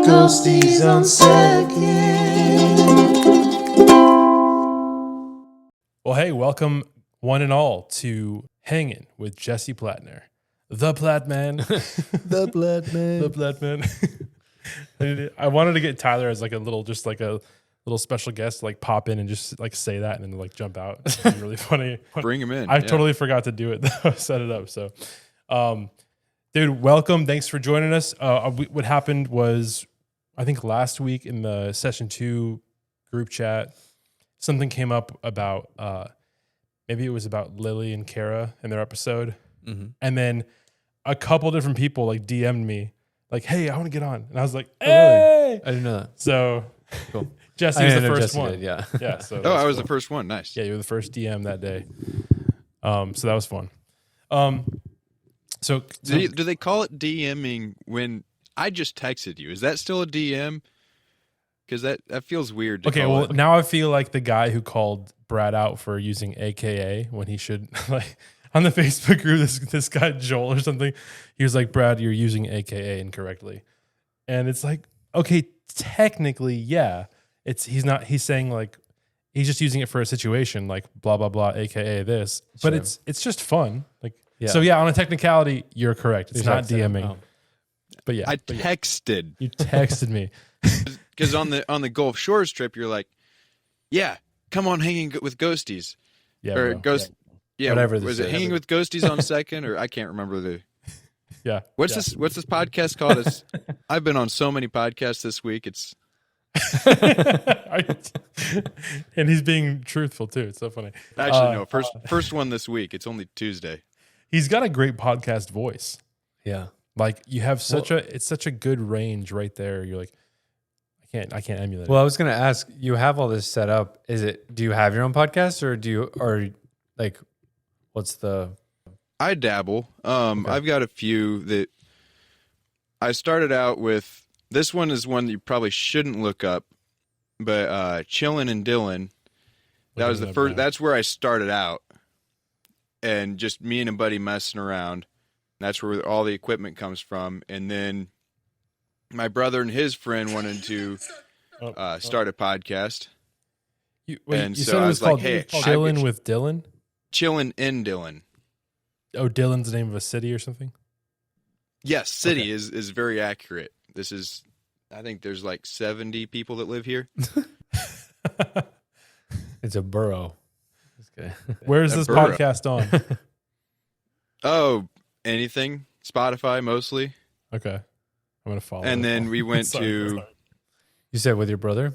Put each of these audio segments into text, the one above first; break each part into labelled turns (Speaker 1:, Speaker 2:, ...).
Speaker 1: Ghosties on second.
Speaker 2: Well, hey, welcome one and all to Hangin with Jesse Plattner, the PLATT MAN.
Speaker 1: The Platt Man.
Speaker 2: The PLATT MAN. I wanted to get Tyler as like a little, just like a little special guest, to like pop in and just like say that and then like jump out. It's really funny.
Speaker 3: Bring him in.
Speaker 2: I totally forgot to do it though. Set it up. So, dude, welcome. Thanks for joining us. What happened was, I think last week in the session 2 group chat, something came up about maybe it was about Lily and Kara and their episode, and then a couple different people like DM'd me like, "Hey, I want to get on," and I was like, "Hey!"
Speaker 1: I didn't know that.
Speaker 2: So
Speaker 1: Cool.
Speaker 2: Jesse was the first
Speaker 1: Jesse
Speaker 2: one.
Speaker 1: did, yeah.
Speaker 2: Yeah. So
Speaker 3: I was the first one. Nice.
Speaker 2: Yeah, you were the first DM that day. So that was fun. So
Speaker 3: Do they call it DMing when I just texted you? Is that still a DM? Because that feels weird.
Speaker 2: Okay, well, now I feel like the guy who called Brad out for using AKA when he should, like, on the Facebook group, this guy Joel or something, he was like, "Brad, you're using AKA incorrectly," and it's like, okay, technically, yeah, he's saying like he's just using it for a situation, like blah blah blah, AKA this, but it's just fun, like. Yeah. So yeah, on a technicality, you're correct. It's not DMing.
Speaker 1: Oh.
Speaker 2: But yeah,
Speaker 3: I texted.
Speaker 2: You texted me.
Speaker 3: Because on the Gulf Shores trip, you're like, "Yeah, come on, hanging with ghosties."
Speaker 2: Yeah,
Speaker 3: or
Speaker 2: bro.
Speaker 3: ghost. Yeah,
Speaker 1: Whatever
Speaker 3: was
Speaker 1: this
Speaker 3: it
Speaker 1: is.
Speaker 3: hanging with ghosties on second, or I can't remember the.
Speaker 2: Yeah.
Speaker 3: What's this podcast called? I've been on so many podcasts this week. It's.
Speaker 2: And he's being truthful too. It's so funny.
Speaker 3: Actually, no. First one this week. It's only Tuesday.
Speaker 2: He's got a great podcast voice.
Speaker 1: Yeah.
Speaker 2: Like you have it's such a good range right there. You're like, I can't emulate
Speaker 1: Well,
Speaker 2: it.
Speaker 1: I was going to ask, you have all this set up. Do you have your own podcast or like, what's the?
Speaker 3: I dabble. I've got a few that I started out with. This one is one that you probably shouldn't look up, but Chillin' and Dylan. That was the first. That's where I started out, and just me and a buddy messing around. That's where all the equipment comes from. And then my brother and his friend wanted to start a podcast.
Speaker 2: You
Speaker 3: so
Speaker 2: said
Speaker 3: I
Speaker 2: it
Speaker 3: was
Speaker 2: was called
Speaker 3: like, "Hey,
Speaker 2: Chillin' with Dylan."
Speaker 3: Chillin' and Dylan.
Speaker 2: Oh, Dylan's the name of a city or something?
Speaker 3: Yes, city is very accurate. This is, I think there's like 70 people that live here.
Speaker 1: It's a borough.
Speaker 2: Where is this
Speaker 3: borough.
Speaker 2: podcast on?
Speaker 3: Oh, anything. Spotify mostly.
Speaker 2: Okay. I'm going to follow.
Speaker 3: And then we went
Speaker 2: Sorry.
Speaker 1: You said with your brother?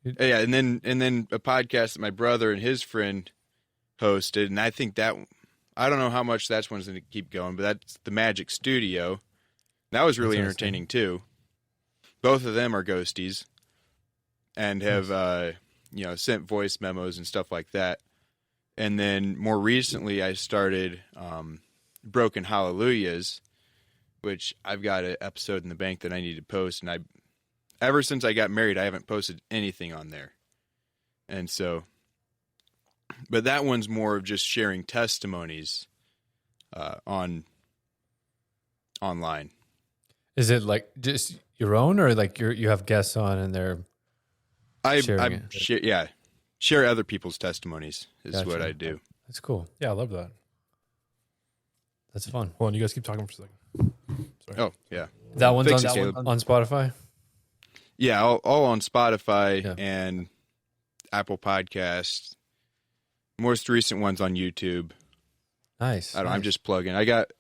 Speaker 3: Yeah, and then a podcast that my brother and his friend hosted, and I think that, I don't know how much that one's going to keep going, but that's the Magic Studio. That was really entertaining too. Both of them are ghosties and have sent voice memos and stuff like that. And then more recently, I started Broken Hallelujahs, which I've got an episode in the bank that I need to post, and ever since I got married, I haven't posted anything on there. And so, but that one's more of just sharing testimonies online.
Speaker 1: Is it like just your own, or like you have guests on and they're sharing it?
Speaker 3: Share other people's testimonies is
Speaker 1: Gotcha.
Speaker 3: what I do.
Speaker 1: That's cool.
Speaker 2: Yeah, I love that.
Speaker 1: That's fun.
Speaker 2: Hold on, you guys keep talking for a second. Sorry.
Speaker 3: Oh, yeah.
Speaker 1: That one's
Speaker 3: Fix
Speaker 1: on,
Speaker 3: it, Caleb.
Speaker 1: on Spotify?
Speaker 3: Yeah, all on Spotify
Speaker 1: Yeah.
Speaker 3: and Apple Podcasts. Most recent one's on YouTube.
Speaker 1: Nice.
Speaker 3: I'm just plugging. I got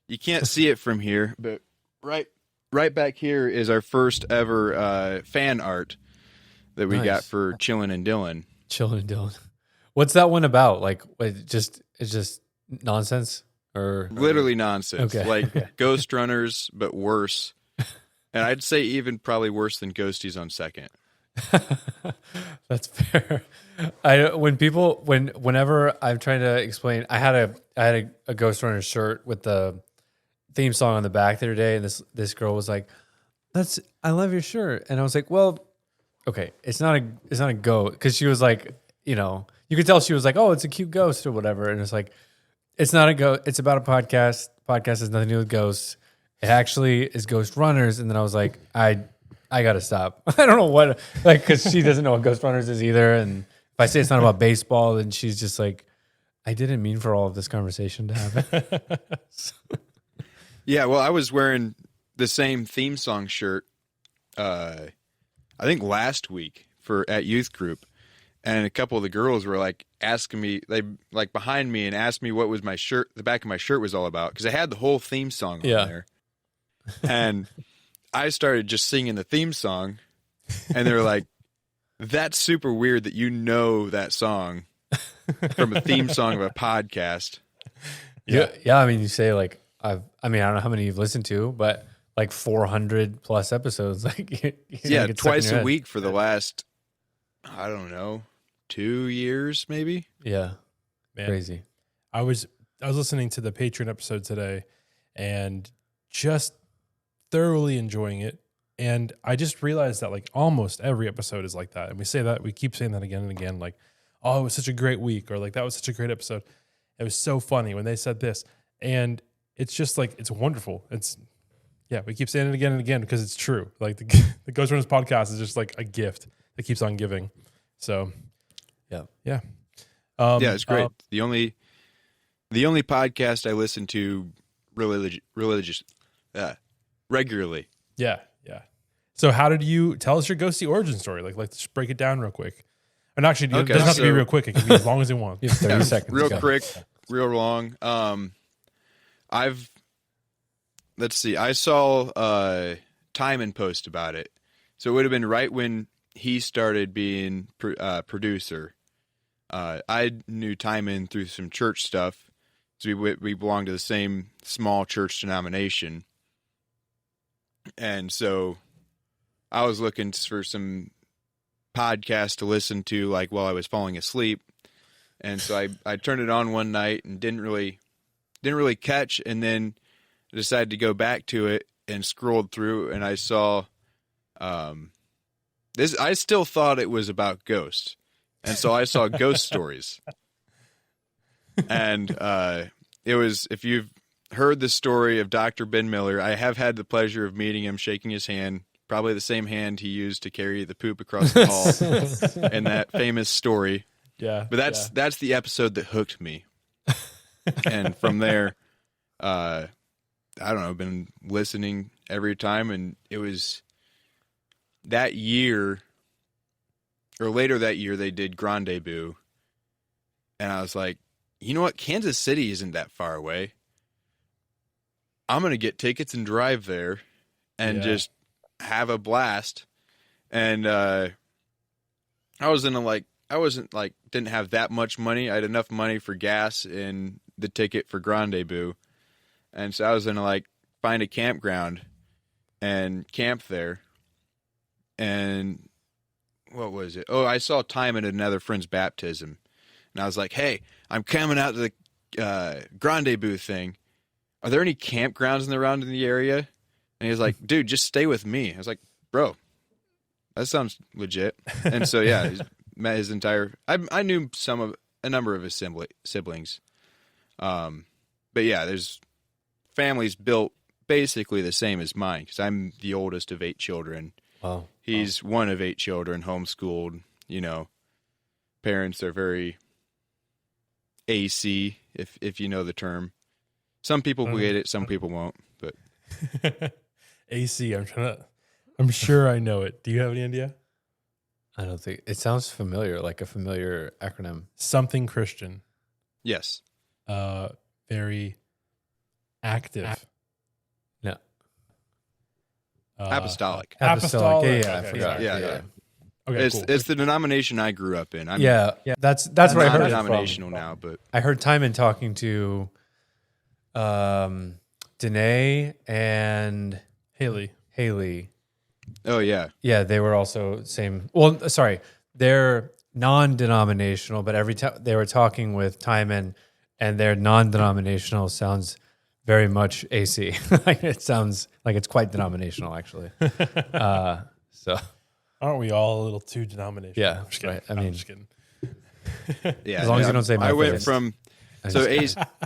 Speaker 3: you can't see it from here, but right back here is our first ever fan art that we got for Chillin' and Dylan.
Speaker 1: Chillin' and Dylan. What's that one about? Like, it's just nonsense, or
Speaker 3: Literally nonsense.
Speaker 1: Okay.
Speaker 3: Like Ghost Runners, but worse. And I'd say even probably worse than Ghosties on second.
Speaker 1: That's fair. Whenever I'm trying to explain, I had a Ghost Runner shirt with the theme song on the back the other day, and this girl was like, I love your shirt," and I was like, "Well, okay, it's not a ghost," because she was like, you could tell she was like, "Oh, it's a cute ghost" or whatever, and it's like, it's not a ghost. It's about a podcast. Podcast has nothing to do with ghosts. It actually is Ghost Runners. And then I was like, I gotta stop. I don't know what, like, because she doesn't know what Ghost Runners is either. And if I say it's not about baseball, then she's just like, I didn't mean for all of this conversation to happen.
Speaker 3: Yeah, well, I was wearing the same theme song shirt, I think last week at youth group, and a couple of the girls were like asking me, they like behind me and asked me what was my shirt, the back of my shirt was all about, because I had the whole theme song on there, and I started just singing the theme song, and they were like, "That's super weird that you know that song from a theme song of a podcast."
Speaker 1: Yeah. I mean, you say like, I don't know how many you've listened to, but like 400 plus episodes. Like,
Speaker 3: yeah, twice a week for the last, I don't know, 2 years maybe.
Speaker 1: Yeah,
Speaker 2: Man.
Speaker 1: crazy.
Speaker 2: I was listening to the Patreon episode today, and just thoroughly enjoying it. And I just realized that like almost every episode is like that, and we keep saying that again and again. Like, oh, it was such a great week, or like that was such a great episode. It was so funny when they said this, and it's just like, it's wonderful. We keep saying it again and again because it's true. Like the Ghost Runners podcast is just like a gift that keeps on giving. So, yeah.
Speaker 3: Yeah, it's great. The only podcast I listen to regularly.
Speaker 2: Yeah. So how did you tell us your ghosty origin story? Like let's break it down real quick. And actually, it doesn't have to be real quick. It can be as long as you want.
Speaker 1: You have 30 seconds.
Speaker 3: Real quick, real long. Let's see. I saw Timon post about it. So it would have been right when he started being producer. I knew Timon through some church stuff. So we belonged to the same small church denomination. And so I was looking for some podcasts to listen to, like while I was falling asleep. And so I turned it on one night and didn't really catch, and then decided to go back to it and scrolled through, and I saw this. I still thought it was about ghosts, and so I saw ghost stories. And it was, if you've heard the story of Dr. Ben Miller, I have had the pleasure of meeting him, shaking his hand, probably the same hand he used to carry the poop across the hall in that famous story.
Speaker 2: Yeah.
Speaker 3: But that's the episode that hooked me. And from there, I don't know, been listening every time, and it was that year, or later that year, they did Grandezvous, and I was like, you know what, Kansas City isn't that far away. I'm going to get tickets and drive there and just have a blast. And I didn't have that much money. I had enough money for gas and the ticket for Grandezvous. And so I was going to find a campground and camp there. And what was it? Oh, I saw Timon at another friend's baptism. And I was like, hey, I'm coming out to the Grandezvous thing. Are there any campgrounds around in the area? And he was like, dude, just stay with me. I was like, bro, that sounds legit. And so, yeah, met his entire, I knew a number of his siblings. But yeah, there's families built basically the same as mine, because I'm the oldest of 8 children.
Speaker 1: Wow.
Speaker 3: He's one of 8 children, homeschooled. You know, parents are very AC, if you know the term. Some people will get it, some people won't. But
Speaker 2: AC, I'm sure I know it. Do you have any idea?
Speaker 1: I don't think it sounds familiar, like a familiar acronym.
Speaker 2: Something Christian.
Speaker 3: Yes.
Speaker 2: Very active.
Speaker 1: No.
Speaker 3: Apostolic.
Speaker 1: Apostolic. Yeah, I
Speaker 2: Okay,
Speaker 1: forgot.
Speaker 3: yeah.
Speaker 2: Okay,
Speaker 3: It's
Speaker 2: cool.
Speaker 3: it's the denomination I grew up in. I'm
Speaker 1: That's what I heard it
Speaker 3: non-denominational
Speaker 1: from.
Speaker 3: now, but
Speaker 1: I heard Timon talking to Danae and Haley.
Speaker 3: oh yeah.
Speaker 1: Yeah, they were also same. Well, sorry, they're non-denominational, but every time they were talking with Timon, and their non-denominational sounds very much AC. Like it sounds like it's quite denominational, actually. So
Speaker 2: Aren't we all a little too denominational?
Speaker 1: Yeah,
Speaker 2: I'm just kidding.
Speaker 1: right. I mean,
Speaker 2: I'm just kidding.
Speaker 3: Yeah.
Speaker 1: As long as you don't say
Speaker 3: I went
Speaker 1: Methodist.
Speaker 3: from So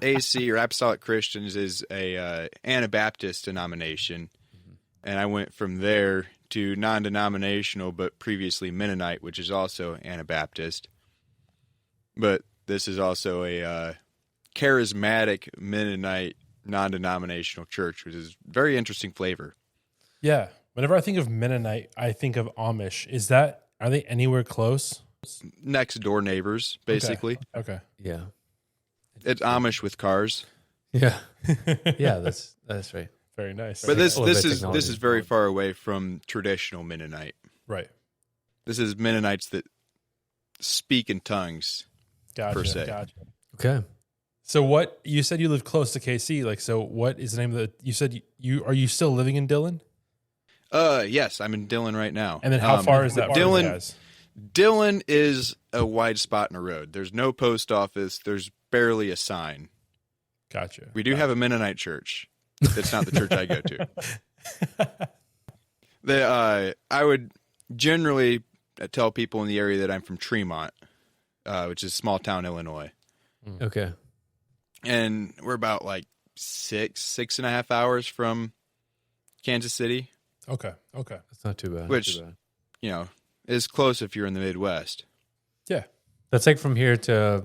Speaker 3: AC or Apostolic Christians is a Anabaptist denomination, and I went from there to non-denominational, but previously Mennonite, which is also Anabaptist. But this is also a charismatic Mennonite non-denominational church, which is very interesting flavor.
Speaker 2: Yeah. Whenever I think of Mennonite, I think of Amish. Are they anywhere close?
Speaker 3: Next door neighbors, basically.
Speaker 2: Okay.
Speaker 1: Yeah.
Speaker 3: It's Amish with cars.
Speaker 1: Yeah. Yeah, that's right.
Speaker 2: Very nice.
Speaker 3: But this
Speaker 1: little bit
Speaker 3: is
Speaker 1: technology.
Speaker 3: very far away from traditional Mennonite.
Speaker 2: Right.
Speaker 3: This is Mennonites that speak in tongues.
Speaker 2: Gotcha.
Speaker 3: Per se.
Speaker 2: Gotcha.
Speaker 1: Okay.
Speaker 2: So what you said you live close to KC, like, so what is the name of you said are you still living in Dillon?
Speaker 3: Yes, I'm in Dillon right now.
Speaker 2: And then how far is that from you
Speaker 3: Dillon?
Speaker 2: guys?
Speaker 3: Dillon is a wide spot in a road. There's no post office. There's barely a sign.
Speaker 2: Gotcha.
Speaker 3: We do have a Mennonite church. That's not the church I go to. I would generally tell people in the area that I'm from Tremont, which is small town Illinois.
Speaker 1: Okay.
Speaker 3: And we're about like 6.5 hours from Kansas City,
Speaker 2: Okay.
Speaker 1: That's not too bad.
Speaker 3: which, you know, is close if you're in the Midwest.
Speaker 2: Yeah.
Speaker 1: That's like from here to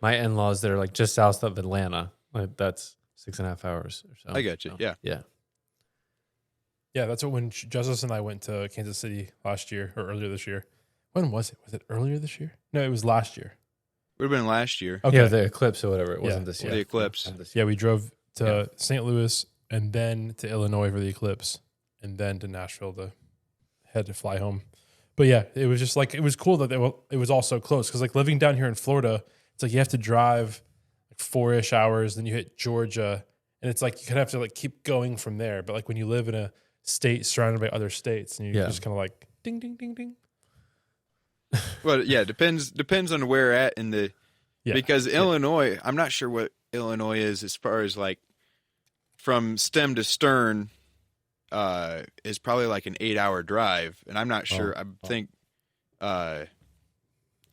Speaker 1: my in-laws that are like just south of Atlanta. Like that's 6.5 hours or so.
Speaker 3: I got you.
Speaker 1: So,
Speaker 3: Yeah.
Speaker 1: Yeah.
Speaker 2: Yeah, that's what when Justice and I went to Kansas City last year or earlier this year. When was it? Was it earlier this year? No, it was last year.
Speaker 3: Would have been last year.
Speaker 2: Okay.
Speaker 1: Yeah, the eclipse or whatever. It wasn't this year.
Speaker 3: The eclipse.
Speaker 1: Wasn't this year.
Speaker 2: Yeah, we drove to St. Louis and then to Illinois for the eclipse and then to Nashville to head to fly home. But yeah, it was just like, it was cool that it was all so close. Cause like living down here in Florida, it's like you have to drive like 4-ish hours, then you hit Georgia, and it's like you kind of have to like keep going from there. But like when you live in a state surrounded by other states and you're just kind of like ding, ding, ding, ding.
Speaker 3: Well, yeah, depends on where at in the because Illinois, I'm not sure what Illinois is as far as like from stem to stern is probably like an 8-hour drive, and I'm not sure. I think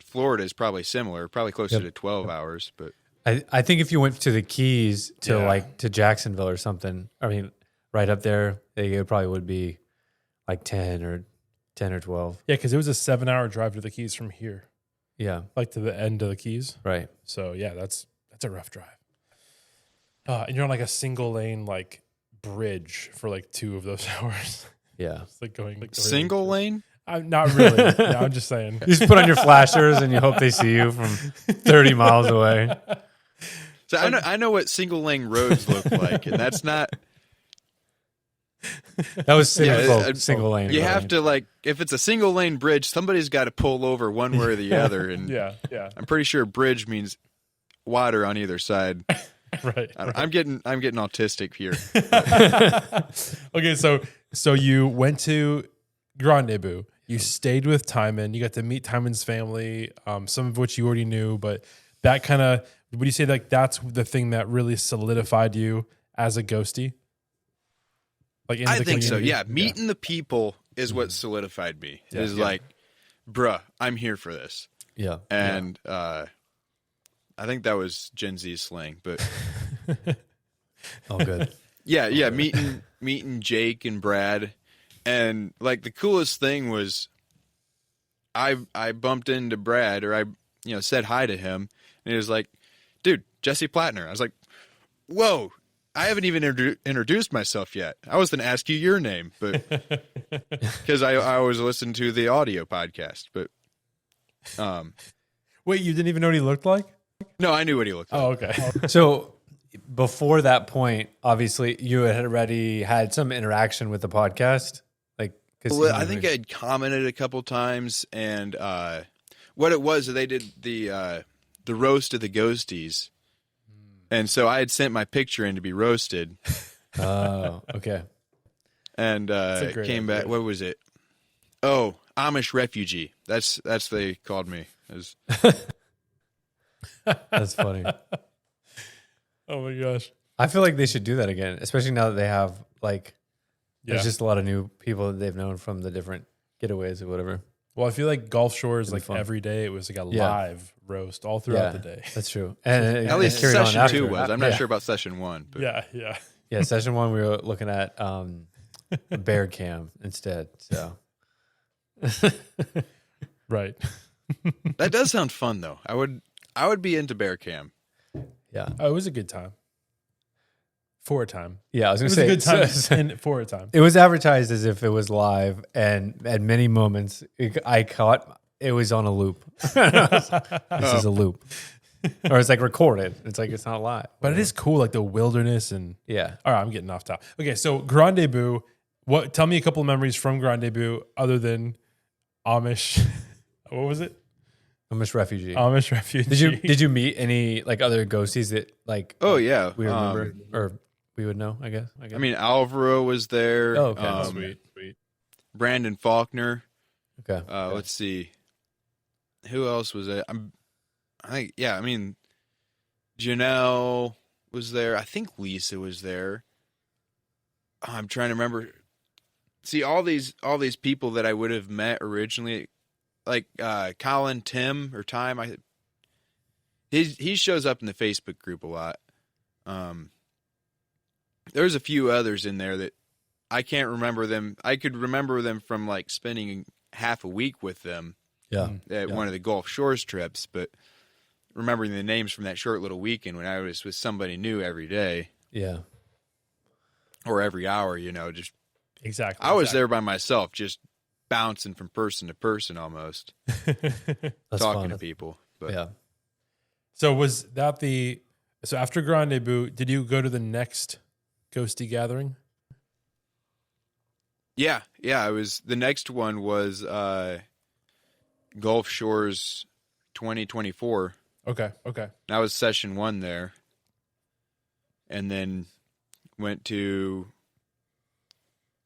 Speaker 3: Florida is probably similar, probably closer to 12 hours. But
Speaker 1: I think if you went to the Keys to like to Jacksonville or something, I mean, right up there, it probably would be like 10 or 12.
Speaker 2: Yeah, because it was a 7-hour drive to the Keys from here,
Speaker 1: Yeah.
Speaker 2: like to the end of the Keys.
Speaker 1: Right.
Speaker 2: So yeah, that's a rough drive. And you're on like a single lane like bridge for like 2 of those hours.
Speaker 1: Yeah.
Speaker 2: It's like going like
Speaker 3: single lane.
Speaker 2: I'm not really. No, I'm just saying.
Speaker 1: You just put on your flashers and you hope they see you from 30 miles away.
Speaker 3: So I know what single lane roads look like, and that's not.
Speaker 1: That was single lane.
Speaker 3: You have to like if it's a single lane bridge, somebody's got to pull over one way or the other, and
Speaker 2: Yeah.
Speaker 3: I'm pretty sure bridge means water on either side.
Speaker 2: Right.
Speaker 3: I'm getting autistic here.
Speaker 2: Okay, so you went to Grandezvous. You stayed with Timon. You got to meet Timon's family, some of which you already knew, but that kind of, would you say like that's the thing that really solidified you as a ghostie? Like in
Speaker 3: I
Speaker 2: the
Speaker 3: think so.
Speaker 2: community?
Speaker 3: Yeah, meeting the people is what solidified me. Is like, bruh, I'm here for this.
Speaker 1: Yeah.
Speaker 3: And I think that was Gen Z slang, but
Speaker 1: Oh, good.
Speaker 3: yeah, meeting Jake and Brad, and like the coolest thing was, I bumped into Brad, or I said hi to him, and he was like, "Dude, Jesse Plattner." I was like, "Whoa, I haven't even introduced myself yet. I was going to ask you your name, but because I always listen to the audio podcast, but
Speaker 2: Wait, you didn't even know what he looked like?
Speaker 3: no, I knew what he looked like.
Speaker 2: Oh, okay.
Speaker 1: So before that point, obviously you had already had some interaction with the podcast. Like, cause
Speaker 3: Well, I think I had commented a couple times, and what it was, they did the roast of the ghosties, and so I had sent my picture in to be roasted,
Speaker 1: Oh, okay.
Speaker 3: and
Speaker 2: a great
Speaker 3: came back.
Speaker 2: idea.
Speaker 3: What was it? Oh, Amish refugee. That's they called me.
Speaker 1: That's funny.
Speaker 2: Oh my gosh.
Speaker 1: I feel like they should do that again, especially now that they have like,
Speaker 2: Yeah.
Speaker 1: there's just a lot of new people that they've known from the different getaways or whatever.
Speaker 2: Well, I feel like Gulf Shores,
Speaker 1: It'd be
Speaker 2: like
Speaker 1: fun.
Speaker 2: every day, it was like a
Speaker 1: Yeah.
Speaker 2: live roast all throughout the day.
Speaker 1: That's true. And
Speaker 3: At least
Speaker 1: carried on
Speaker 3: session
Speaker 1: after.
Speaker 3: 2 was. I'm not
Speaker 1: Yeah.
Speaker 3: sure about session 1. But
Speaker 2: Yeah.
Speaker 1: Yeah, session 1 we were looking at bear cam instead. So
Speaker 2: Right.
Speaker 3: that does sound fun though. I would be into bear cam.
Speaker 1: yeah,
Speaker 2: Oh, it was a good time. For a time.
Speaker 1: yeah. I was
Speaker 2: It
Speaker 1: gonna
Speaker 2: was
Speaker 1: say
Speaker 2: a good time
Speaker 1: so-
Speaker 2: and for a time.
Speaker 1: it was advertised as if it was live, and at many moments I caught it was on a loop. This is a loop, or it's like recorded. It's like it's not live,
Speaker 2: But it is cool, like the wilderness and
Speaker 1: Yeah.
Speaker 2: all right, I'm getting off topic. Okay, so Grandezvous. Tell me a couple of memories from Grandezvous other than Amish. What was it?
Speaker 1: Amish refugee.
Speaker 2: Amish refugee.
Speaker 1: Did you meet any like other ghosties that like
Speaker 3: Oh yeah.
Speaker 1: we remember or we would know? I guess.
Speaker 3: I mean, Alvaro was there.
Speaker 1: Oh, okay.
Speaker 2: Sweet.
Speaker 3: Brandon Faulkner.
Speaker 1: Okay.
Speaker 3: Let's see. Who else was there? I mean, Janelle was there. I think Lisa was there. I'm trying to remember. See, all these people that I would have met originally, like Colin, Tim, or Time. He shows up in the Facebook group a lot. There's a few others in there that I can't remember them. I could remember them from like spending half a week with them.
Speaker 1: Yeah.
Speaker 3: At one of the Gulf Shores trips, but remembering the names from that short little weekend when I was with somebody new every day
Speaker 1: Yeah.
Speaker 3: or every hour, just
Speaker 2: Exactly.
Speaker 3: I was there by myself, just bouncing from person to person almost,
Speaker 1: That's
Speaker 3: talking
Speaker 1: fun.
Speaker 3: to people. But
Speaker 1: Yeah.
Speaker 2: So was that so after Grandezvous, did you go to the next ghosty gathering?
Speaker 3: yeah, the next one was Gulf Shores 2024.
Speaker 2: Okay.
Speaker 3: That was session 1 there. And then went to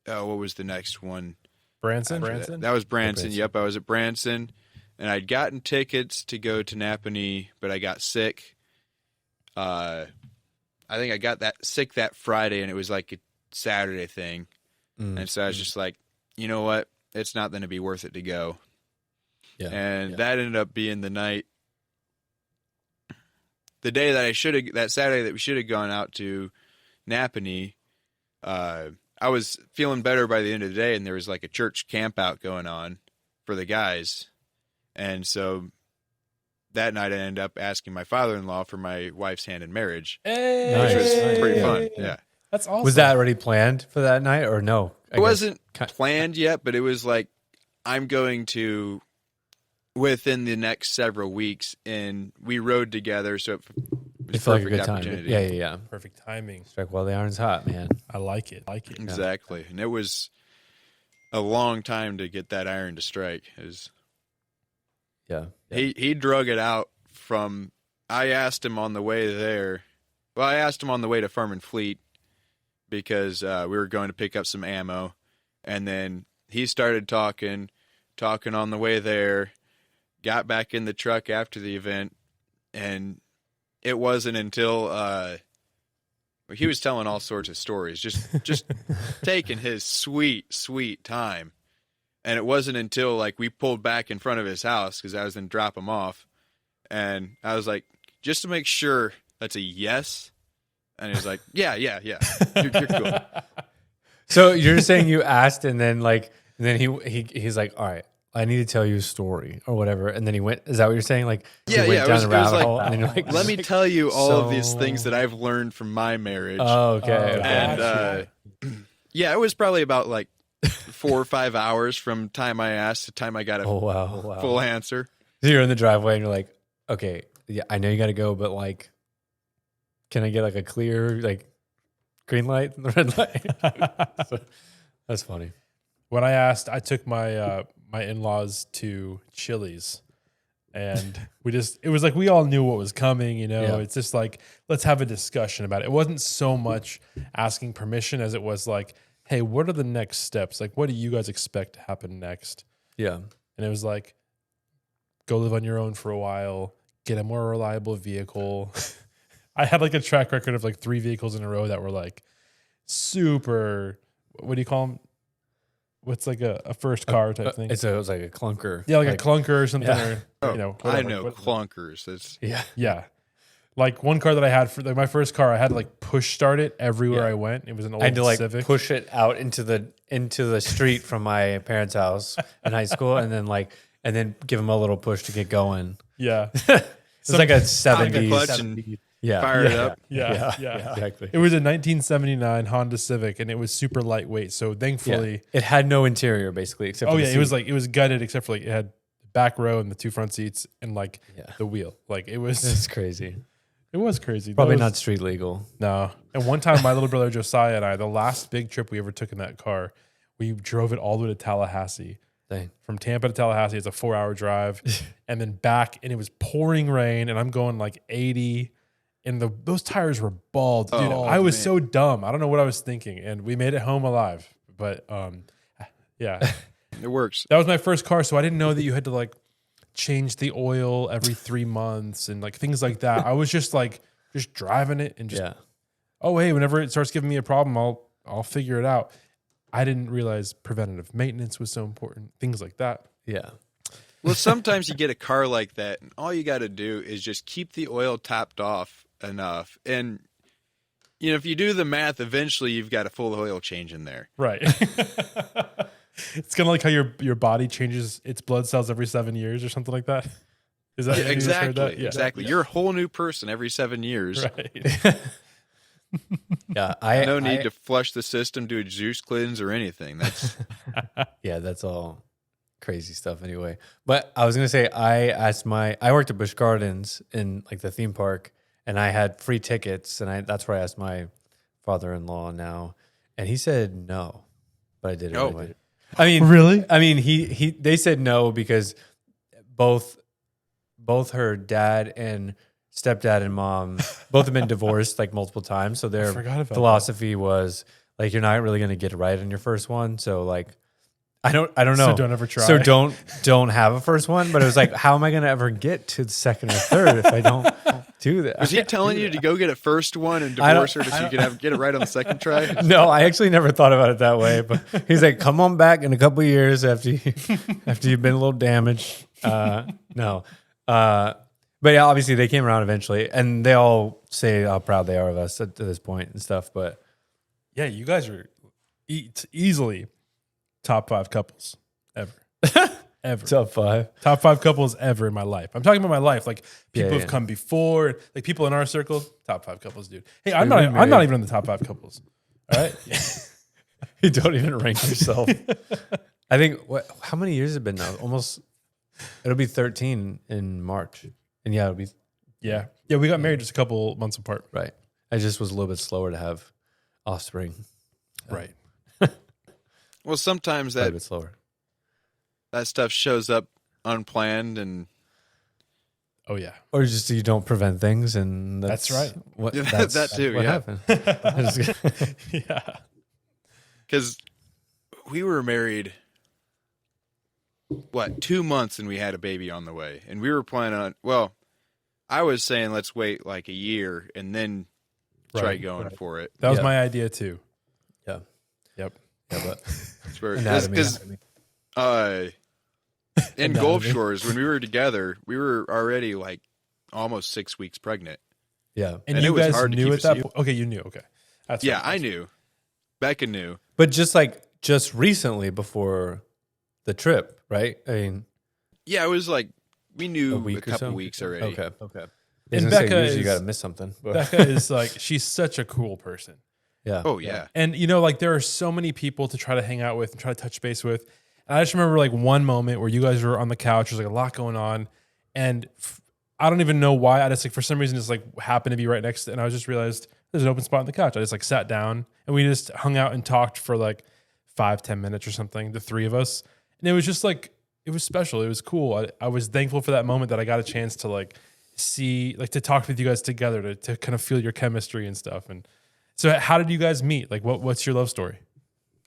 Speaker 3: what was the next one?
Speaker 2: Branson?
Speaker 3: That was Branson.
Speaker 1: Branson.
Speaker 3: Yep, I was at Branson, and I'd gotten tickets to go to Napanee, but I got sick. I think I got sick that Friday, and it was like a Saturday thing, and so I was just like, you know what? It's not going to be worth it to go.
Speaker 1: Yeah.
Speaker 3: And that ended up being the day that that Saturday that we should have gone out to Napanee. I was feeling better by the end of the day, and there was like a church camp out going on for the guys. And so that night I ended up asking my father-in-law for my wife's hand in marriage,
Speaker 2: Hey,
Speaker 3: which was
Speaker 1: Nice.
Speaker 3: pretty
Speaker 1: Yeah.
Speaker 3: fun. Yeah.
Speaker 2: That's awesome.
Speaker 1: Was that already planned for that night or no?
Speaker 3: It wasn't planned yet, but it was like, I'm going to within the next several weeks, and we rode together, so it was
Speaker 1: It felt like a
Speaker 3: perfect
Speaker 1: good time.
Speaker 3: opportunity.
Speaker 1: Yeah.
Speaker 2: perfect timing?
Speaker 1: Strike while the iron's hot, man.
Speaker 2: I like it.
Speaker 3: Exactly. And it was a long time to get that iron to strike.
Speaker 1: Yeah.
Speaker 3: He drug it out from. I asked him on the way there. Well, I asked him on the way to Farm and Fleet because we were going to pick up some ammo, and then he started talking on the way there. Got back in the truck after the event, and it wasn't until he was telling all sorts of stories, just taking his sweet time. And it wasn't until like we pulled back in front of his house because I was going to drop him off, and I was like, just to make sure that's a yes. And he was like, yeah, you're cool.
Speaker 1: So you're saying you asked and then he's like, all right, I need to tell you a story or whatever. And then he went, is that what you're saying? Like, he went down the rabbit hole and then you're like,
Speaker 3: let me tell you all of these
Speaker 1: So-
Speaker 3: things that I've learned from my marriage.
Speaker 1: Oh, okay.
Speaker 3: And yeah, it was probably about like 4 or 5 hours from time I asked to time I got a
Speaker 1: wow.
Speaker 3: full answer.
Speaker 1: So you're in the driveway and you're like, okay, yeah, I know you got to go, but like, can I get like a clear, like green light, red light? So, that's funny.
Speaker 2: When I asked, I took my my in-laws to Chili's, and it was like we all knew what was coming.
Speaker 1: Yeah.
Speaker 2: It's just like, let's have a discussion about it. It wasn't so much asking permission as it was like, hey, what are the next steps? Like, what do you guys expect to happen next?
Speaker 1: Yeah.
Speaker 2: And it was like, go live on your own for a while, get a more reliable vehicle. I had like a track record of like 3 vehicles in a row that were like super, what do you call them? what's like a first car type thing?
Speaker 1: It was like a clunker.
Speaker 2: Yeah, like a clunker or something,
Speaker 1: Yeah.
Speaker 2: or
Speaker 3: I
Speaker 2: whatever.
Speaker 3: know clunkers. That's
Speaker 1: Yeah.
Speaker 2: Yeah, like one car that I had for like my first car, I had to like push start it everywhere
Speaker 1: Yeah.
Speaker 2: I went. It was an old
Speaker 1: I had to like
Speaker 2: Civic.
Speaker 1: push it out into the street from my parents' house in high school, and then give them a little push to get going.
Speaker 2: Yeah,
Speaker 1: It's like a
Speaker 3: Stop the
Speaker 1: 70s.
Speaker 3: clutch and
Speaker 1: Yeah.
Speaker 3: fire it up.
Speaker 2: yeah.
Speaker 1: Exactly.
Speaker 2: It was a 1979 Honda Civic, and it was super lightweight. So thankfully,
Speaker 1: It had no interior basically, except for
Speaker 2: oh
Speaker 1: the
Speaker 2: yeah,
Speaker 1: seat.
Speaker 2: it was gutted except for like it had the back row and the 2 front seats and like
Speaker 1: Yeah.
Speaker 2: the wheel. Like it was
Speaker 1: It's crazy.
Speaker 2: crazy.
Speaker 1: Probably
Speaker 2: That was-
Speaker 1: not street legal.
Speaker 2: No. And one time, my little brother Josiah and I, the last big trip we ever took in that car, we drove it all the way to Tallahassee.
Speaker 1: Dang.
Speaker 2: From Tampa to Tallahassee, it's a 4-hour drive, and then back, and it was pouring rain, and I'm going like 80, and those tires were bald, dude.
Speaker 3: Oh,
Speaker 2: I was
Speaker 3: man.
Speaker 2: so dumb. I don't know what I was thinking, and we made it home alive. But yeah,
Speaker 3: It works.
Speaker 2: that was my first car, so I didn't know that you had to like change the oil every 3 months and like things like that. I was just driving it and just
Speaker 1: Yeah.
Speaker 2: oh hey, whenever it starts giving me a problem, I'll figure it out. I didn't realize preventative maintenance was so important. Things like that.
Speaker 1: Yeah.
Speaker 3: Well, sometimes you get a car like that, and all you got to do is just keep the oil topped off enough. And, you know, if you do the math, eventually you've got a full oil change in there.
Speaker 2: Right. It's kind of like how your body changes its blood cells every 7 years or something like that. Is that have you just heard that? Yeah.
Speaker 3: Exactly. You're a whole new person every 7 years.
Speaker 2: Right.
Speaker 1: Yeah.
Speaker 3: No need to flush the system, do a juice cleanse or anything. That's
Speaker 1: Yeah, that's all crazy stuff anyway. But I was gonna say I worked at Busch Gardens in like the theme park, and I had free tickets, and that's where I asked my father-in-law now, and he said no, but I did it
Speaker 3: Oh.
Speaker 1: anyway. I mean,
Speaker 2: Really?
Speaker 1: I mean, they said no because both her dad and stepdad and mom both have been divorced like multiple times, so their
Speaker 2: forgot about
Speaker 1: philosophy was like you're not really gonna get it right on your first one, so like. I don't know.
Speaker 2: So don't ever try.
Speaker 1: So don't have a first one. But it was like, how am I going to ever get to the second or third if I don't do that?
Speaker 3: was he telling you to go get a first one and
Speaker 1: I don't-
Speaker 3: divorce her so you could get it right on the second try?
Speaker 1: No, I actually never thought about it that way. But he's like, come on back in a couple of years after you've been a little damaged. No. But yeah, obviously they came around eventually, and they all say how proud they are of us at this point and stuff. But
Speaker 2: Yeah, you guys are easily top 5 couples ever. Ever.
Speaker 1: top 5.
Speaker 2: Top 5 couples ever in my life. I'm talking about my life. Like people
Speaker 1: Yeah.
Speaker 2: have come before, like people in our circle, top 5 couples, dude. Hey, I'm
Speaker 1: We've
Speaker 2: not
Speaker 1: been
Speaker 2: I'm not
Speaker 1: married.
Speaker 2: even in the top 5 couples. All right?
Speaker 1: You don't even rank yourself. I think how many years has it been now? It'll be 13 in March. And yeah, it'll be
Speaker 2: Yeah. Yeah, we got married just a couple months apart.
Speaker 1: right. I just was a little bit slower to have offspring.
Speaker 2: Right.
Speaker 3: Well, sometimes
Speaker 1: A little
Speaker 3: that
Speaker 1: bit slower.
Speaker 3: stuff shows up unplanned, and
Speaker 2: Oh yeah.
Speaker 1: Or just you don't prevent things, and that's
Speaker 2: That's right.
Speaker 1: What,
Speaker 3: Yeah,
Speaker 1: that's
Speaker 3: that too,
Speaker 1: what
Speaker 3: yeah.
Speaker 1: happened. I just-
Speaker 2: Yeah.
Speaker 3: because we were married, 2 months, and we had a baby on the way, and we were planning on. Well, I was saying let's wait like a year and then try
Speaker 2: Right,
Speaker 3: going for it.
Speaker 2: That was
Speaker 1: Yeah.
Speaker 2: my idea too.
Speaker 1: yeah,
Speaker 2: Yep.
Speaker 1: yeah, but
Speaker 3: That's where
Speaker 1: anatomy.
Speaker 3: because in Gulf Shores when we were together, we were already like almost 6 weeks pregnant.
Speaker 1: Yeah,
Speaker 2: And
Speaker 3: And
Speaker 2: you
Speaker 3: it was
Speaker 2: guys
Speaker 3: hard to
Speaker 2: knew
Speaker 3: keep
Speaker 2: at
Speaker 3: a
Speaker 2: that
Speaker 3: secret.
Speaker 2: point. Okay, you knew. Okay. That's
Speaker 3: Yeah,
Speaker 2: right.
Speaker 3: I knew. Becca knew.
Speaker 1: but just recently before the trip, right? I mean,
Speaker 3: Yeah, it was like we knew
Speaker 1: a
Speaker 3: a,
Speaker 1: week or
Speaker 3: couple
Speaker 1: so.
Speaker 3: weeks already.
Speaker 1: Okay.
Speaker 2: And
Speaker 1: And
Speaker 2: Becca
Speaker 1: usually you
Speaker 2: is-
Speaker 1: got to miss something. But
Speaker 2: Becca is like, she's such a cool person.
Speaker 1: yeah.
Speaker 3: Oh yeah.
Speaker 2: And you know, like there are so many people to try to hang out with and try to touch base with. And I just remember like one moment where you guys were on the couch. There's like a lot going on, and I don't even know why. I just like for some reason just like happened to be right next to, and I just realized there's an open spot on the couch. I just like sat down and we just hung out and talked for like 5-10 minutes or something, the three of us, and it was just like it was special. It was cool. I was thankful for that moment that I got a chance to like see, like to talk with you guys together to kind of feel your chemistry and stuff. And so, how did you guys meet? Like, what's your love story?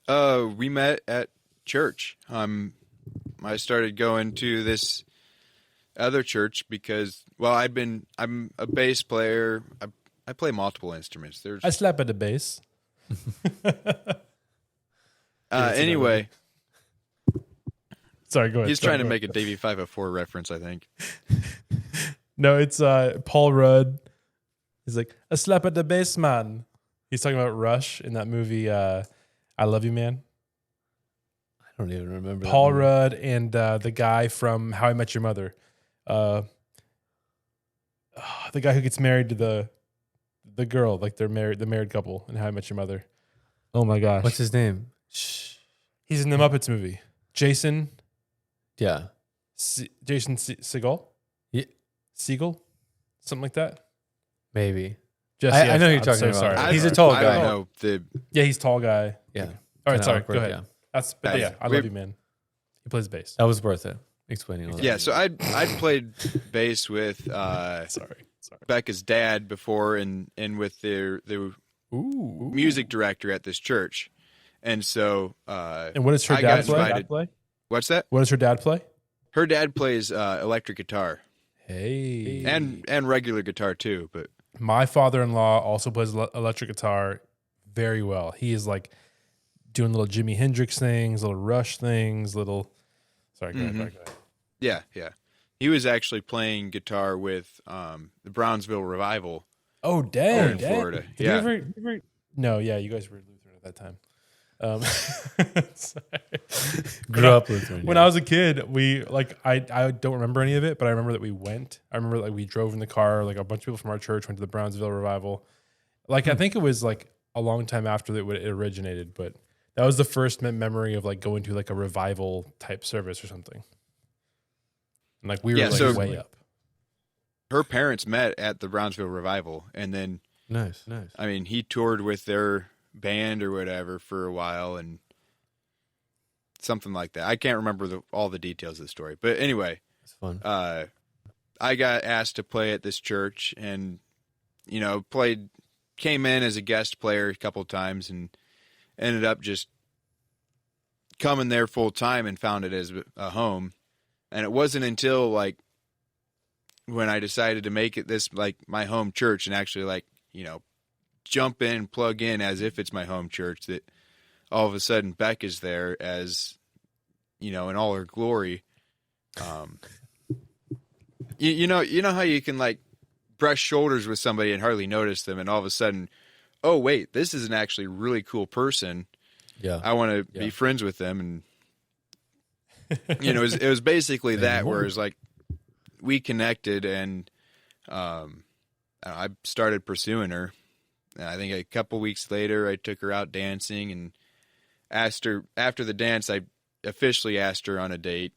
Speaker 3: We met at church. I started going to this other church because, well, I'm a bass player. I play multiple instruments.
Speaker 2: I slap at the bass.
Speaker 3: Anyway,
Speaker 2: Sorry, go ahead.
Speaker 3: He's trying to make a Davey 504 reference, I think.
Speaker 2: No, it's Paul Rudd. He's like, a slap at the bass, man. He's talking about Rush in that movie, I Love You, Man.
Speaker 1: I don't even remember.
Speaker 2: Paul Rudd and the guy from How I Met Your Mother. The guy who gets married to the girl, like the married couple in How I Met Your Mother. Oh my gosh.
Speaker 1: What's his name? Shh.
Speaker 2: He's in the Muppets movie. Jason
Speaker 1: Yeah.
Speaker 2: Segel?
Speaker 1: Yeah.
Speaker 2: Siegel? Something like that?
Speaker 1: Maybe.
Speaker 2: Jesse,
Speaker 1: I know who you're
Speaker 2: I'm
Speaker 1: talking
Speaker 2: so
Speaker 1: about.
Speaker 2: sorry.
Speaker 1: He's a tall
Speaker 3: I
Speaker 1: guy.
Speaker 3: don't know.
Speaker 2: Yeah, he's tall guy.
Speaker 1: Yeah.
Speaker 2: All right,
Speaker 1: Kinda
Speaker 2: sorry.
Speaker 1: awkward,
Speaker 2: Go ahead.
Speaker 1: yeah.
Speaker 2: But yeah, I love you, man. He plays bass.
Speaker 1: That was worth it. Explaining all that.
Speaker 3: Yeah, so I'd played bass with
Speaker 2: Sorry.
Speaker 3: Becca's dad before, and with the
Speaker 2: Ooh.
Speaker 3: music director at this church, and so
Speaker 2: And what does her
Speaker 3: I got
Speaker 2: dad play?
Speaker 3: invited. What's that?
Speaker 2: What does her dad play?
Speaker 3: Her dad plays electric guitar
Speaker 2: Hey.
Speaker 3: and regular guitar too, but
Speaker 2: My father-in-law also plays electric guitar very well. He is like doing little Jimi Hendrix things, little Rush things, little. Sorry, go ahead. Go ahead.
Speaker 3: yeah. He was actually playing guitar with the Brownsville Revival.
Speaker 2: Oh, dang!
Speaker 3: in Florida.
Speaker 2: Did
Speaker 3: Yeah.
Speaker 2: you ever? No, yeah, you guys were Lutheran at that time. Sorry.
Speaker 1: Grew up Lutheran.
Speaker 2: When I was a kid, we I don't remember any of it, but I remember that we went. I remember like we drove in the car, like a bunch of people from our church went to the Brownsville Revival. Like I think it was like a long time after that it originated, but that was the first memory of like going to like a revival type service or something. And like we were
Speaker 3: Yeah,
Speaker 2: like
Speaker 3: so-
Speaker 2: way up.
Speaker 3: Her parents met at the Brownsville Revival, and then
Speaker 1: Nice.
Speaker 3: I mean he toured with their band or whatever for a while, and something like that. I can't remember all the details of the story, but anyway,
Speaker 1: It's fun.
Speaker 3: I got asked to play at this church, and came in as a guest player a couple of times, and ended up just coming there full time and found it as a home. And it wasn't until like when I decided to make it this like my home church and actually jump in, plug in as if it's my home church, that all of a sudden Beck is there as, in all her glory. You know how you can like brush shoulders with somebody and hardly notice them, and all of a sudden, oh wait, this is an actually really cool person.
Speaker 1: Yeah.
Speaker 3: I want to be friends with them, and it was basically that, where it was like we connected, and I started pursuing her. And I think a couple weeks later, I took her out dancing and asked her after the dance. I officially asked her on a date.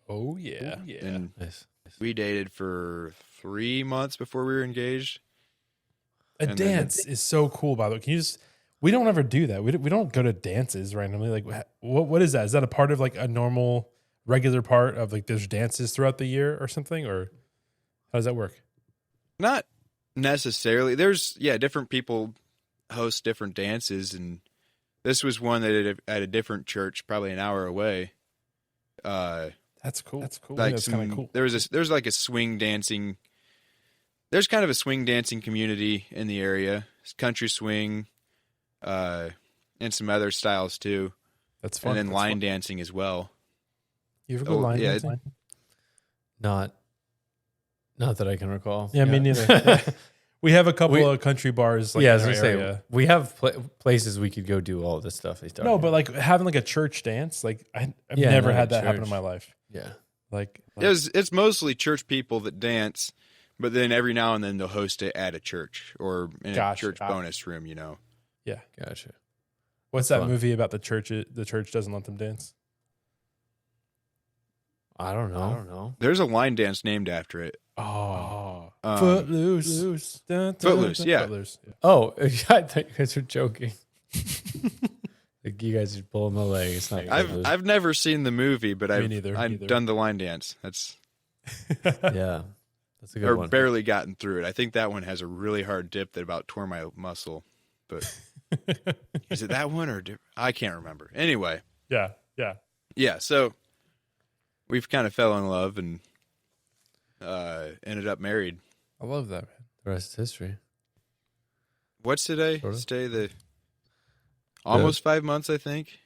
Speaker 2: Oh yeah.
Speaker 3: And
Speaker 1: Nice.
Speaker 3: we dated for 3 months before we were engaged.
Speaker 2: A
Speaker 3: And
Speaker 2: dance is so cool, by the way. Can you just? We don't ever do that. We don't go to dances randomly. Like, what is that? Is that a part of like a normal, regular part of like there's dances throughout the year or something, or how does that work?
Speaker 3: Not necessarily. There's different people host different dances, and this was one that at a different church, probably an hour away.
Speaker 2: That's cool. That's cool.
Speaker 3: Like
Speaker 2: That's kind of cool.
Speaker 3: There's like a swing dancing. There's kind of a swing dancing community in the area. It's country swing, and some other styles too.
Speaker 2: That's fun.
Speaker 3: And then
Speaker 2: That's
Speaker 3: line
Speaker 2: fun.
Speaker 3: dancing as well.
Speaker 2: You ever go
Speaker 3: Oh,
Speaker 2: line
Speaker 3: yeah.
Speaker 2: dancing?
Speaker 1: Not that I can recall.
Speaker 2: Yeah, me neither. We have a couple of country bars. Like,
Speaker 1: I
Speaker 2: in
Speaker 1: was
Speaker 2: our
Speaker 1: gonna say
Speaker 2: area.
Speaker 1: we have places we could go do all this stuff.
Speaker 2: No, but like having like a church dance, like I've
Speaker 1: Yeah,
Speaker 2: never
Speaker 1: no,
Speaker 2: had that happen in
Speaker 1: church.
Speaker 2: my life.
Speaker 1: yeah,
Speaker 2: Like
Speaker 3: It's mostly church people that dance, but then every now and then they'll host it at a church or in a church bonus room.
Speaker 2: yeah.
Speaker 1: gotcha.
Speaker 2: What's that
Speaker 1: Fun.
Speaker 2: movie about the church? The church doesn't let them dance.
Speaker 1: I don't know.
Speaker 3: There's a line dance named after it.
Speaker 2: Oh,
Speaker 3: Um,
Speaker 2: Footloose.
Speaker 3: Footloose, yeah.
Speaker 2: Footloose. Yeah.
Speaker 1: Oh, I thought you guys were joking. Like you guys are pulling my leg. It's not.
Speaker 3: I've never seen the movie, but I've
Speaker 2: neither.
Speaker 3: done the line dance. That's
Speaker 1: Yeah, that's a good
Speaker 3: or
Speaker 1: one.
Speaker 3: barely gotten through it. I think that one has a really hard dip that about tore my muscle. But is it that one or I can't remember. Anyway,
Speaker 2: Yeah.
Speaker 3: yeah. So we've kind of fell in love and ended up married.
Speaker 2: I love that, man.
Speaker 1: The rest is history.
Speaker 3: What's today?
Speaker 1: Sort of.
Speaker 3: It's today almost 5 months, I think.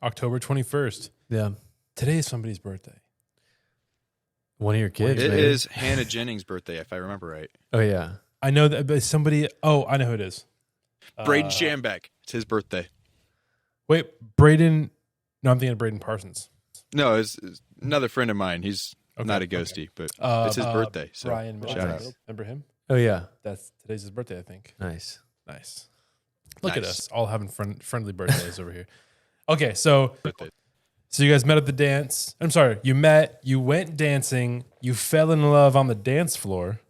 Speaker 2: October 21st.
Speaker 1: Yeah,
Speaker 2: Today is somebody's birthday.
Speaker 1: One of your kids.
Speaker 3: It
Speaker 1: maybe?
Speaker 3: is Hannah Jennings' birthday, if I remember right.
Speaker 1: Oh yeah.
Speaker 2: I know that, but somebody. Oh, I know who it is.
Speaker 3: Braden Shambeck. It's his birthday.
Speaker 2: Wait, Braden. No, I'm thinking of Braden Parsons.
Speaker 3: No, it's another friend of mine. He's not a
Speaker 2: okay.
Speaker 3: ghosty, but it's his birthday. So
Speaker 2: Brian,
Speaker 3: shout out.
Speaker 2: remember him?
Speaker 1: Oh yeah.
Speaker 2: Today's his birthday, I think.
Speaker 1: Nice.
Speaker 2: Nice. Look at
Speaker 3: Nice.
Speaker 2: us all having friendly birthdays over here. Okay, so
Speaker 3: Birthday.
Speaker 2: you guys met at the dance. I'm sorry, you met, you went dancing, you fell in love on the dance floor.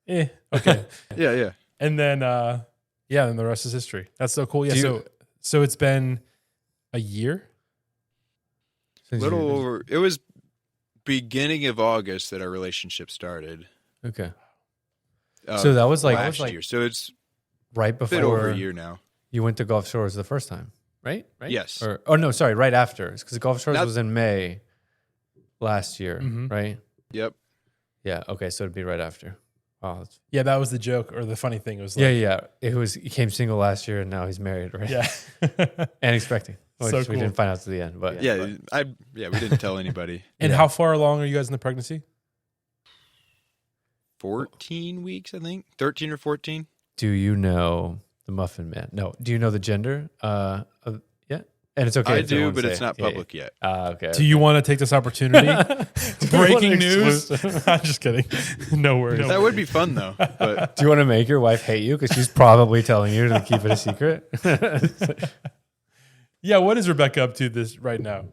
Speaker 2: Okay.
Speaker 3: Yeah.
Speaker 2: And then then the rest is history. That's so cool. Yeah,
Speaker 1: Do you-
Speaker 2: so it's been a year?
Speaker 3: Little over. It was beginning of August that our relationship started.
Speaker 1: Okay. So that was like
Speaker 3: last year. So it's
Speaker 1: right
Speaker 3: a bit over
Speaker 1: before
Speaker 3: a year now.
Speaker 1: you went to Gulf Shores the first time, right? Right.
Speaker 3: Yes.
Speaker 1: Or no, sorry, right after, because Gulf Shores
Speaker 3: Not-
Speaker 1: was in May last year,
Speaker 2: Mhm.
Speaker 1: right?
Speaker 3: Yep.
Speaker 1: Yeah. Okay, so it'd be right after. Wow.
Speaker 2: Yeah, that was the joke or the funny thing. It was
Speaker 1: Yeah. He became single last year, and now he's married, right?
Speaker 2: Yeah.
Speaker 1: And expecting, which
Speaker 2: So
Speaker 1: we
Speaker 2: cool.
Speaker 1: didn't find out to the end, but
Speaker 3: Yeah. We didn't tell anybody.
Speaker 2: And how far along are you guys in the pregnancy?
Speaker 3: 14 weeks, I think. 13 or 14.
Speaker 1: Do you know the Muffin Man? No. Do you know the gender? Yeah. And it's okay.
Speaker 3: I
Speaker 1: if they
Speaker 3: do,
Speaker 1: won't
Speaker 3: but
Speaker 1: say
Speaker 3: it's
Speaker 1: it.
Speaker 3: not
Speaker 1: Yeah,
Speaker 3: public yet.
Speaker 1: Okay.
Speaker 2: Do you want to take this opportunity? Breaking
Speaker 1: an
Speaker 2: news.
Speaker 1: exclusive?
Speaker 2: I'm just kidding. No worries.
Speaker 3: That would be fun, though. But
Speaker 1: Do you want to make your wife hate you because she's probably telling you to keep it a secret?
Speaker 2: Yeah, what is Rebecca up to this right now?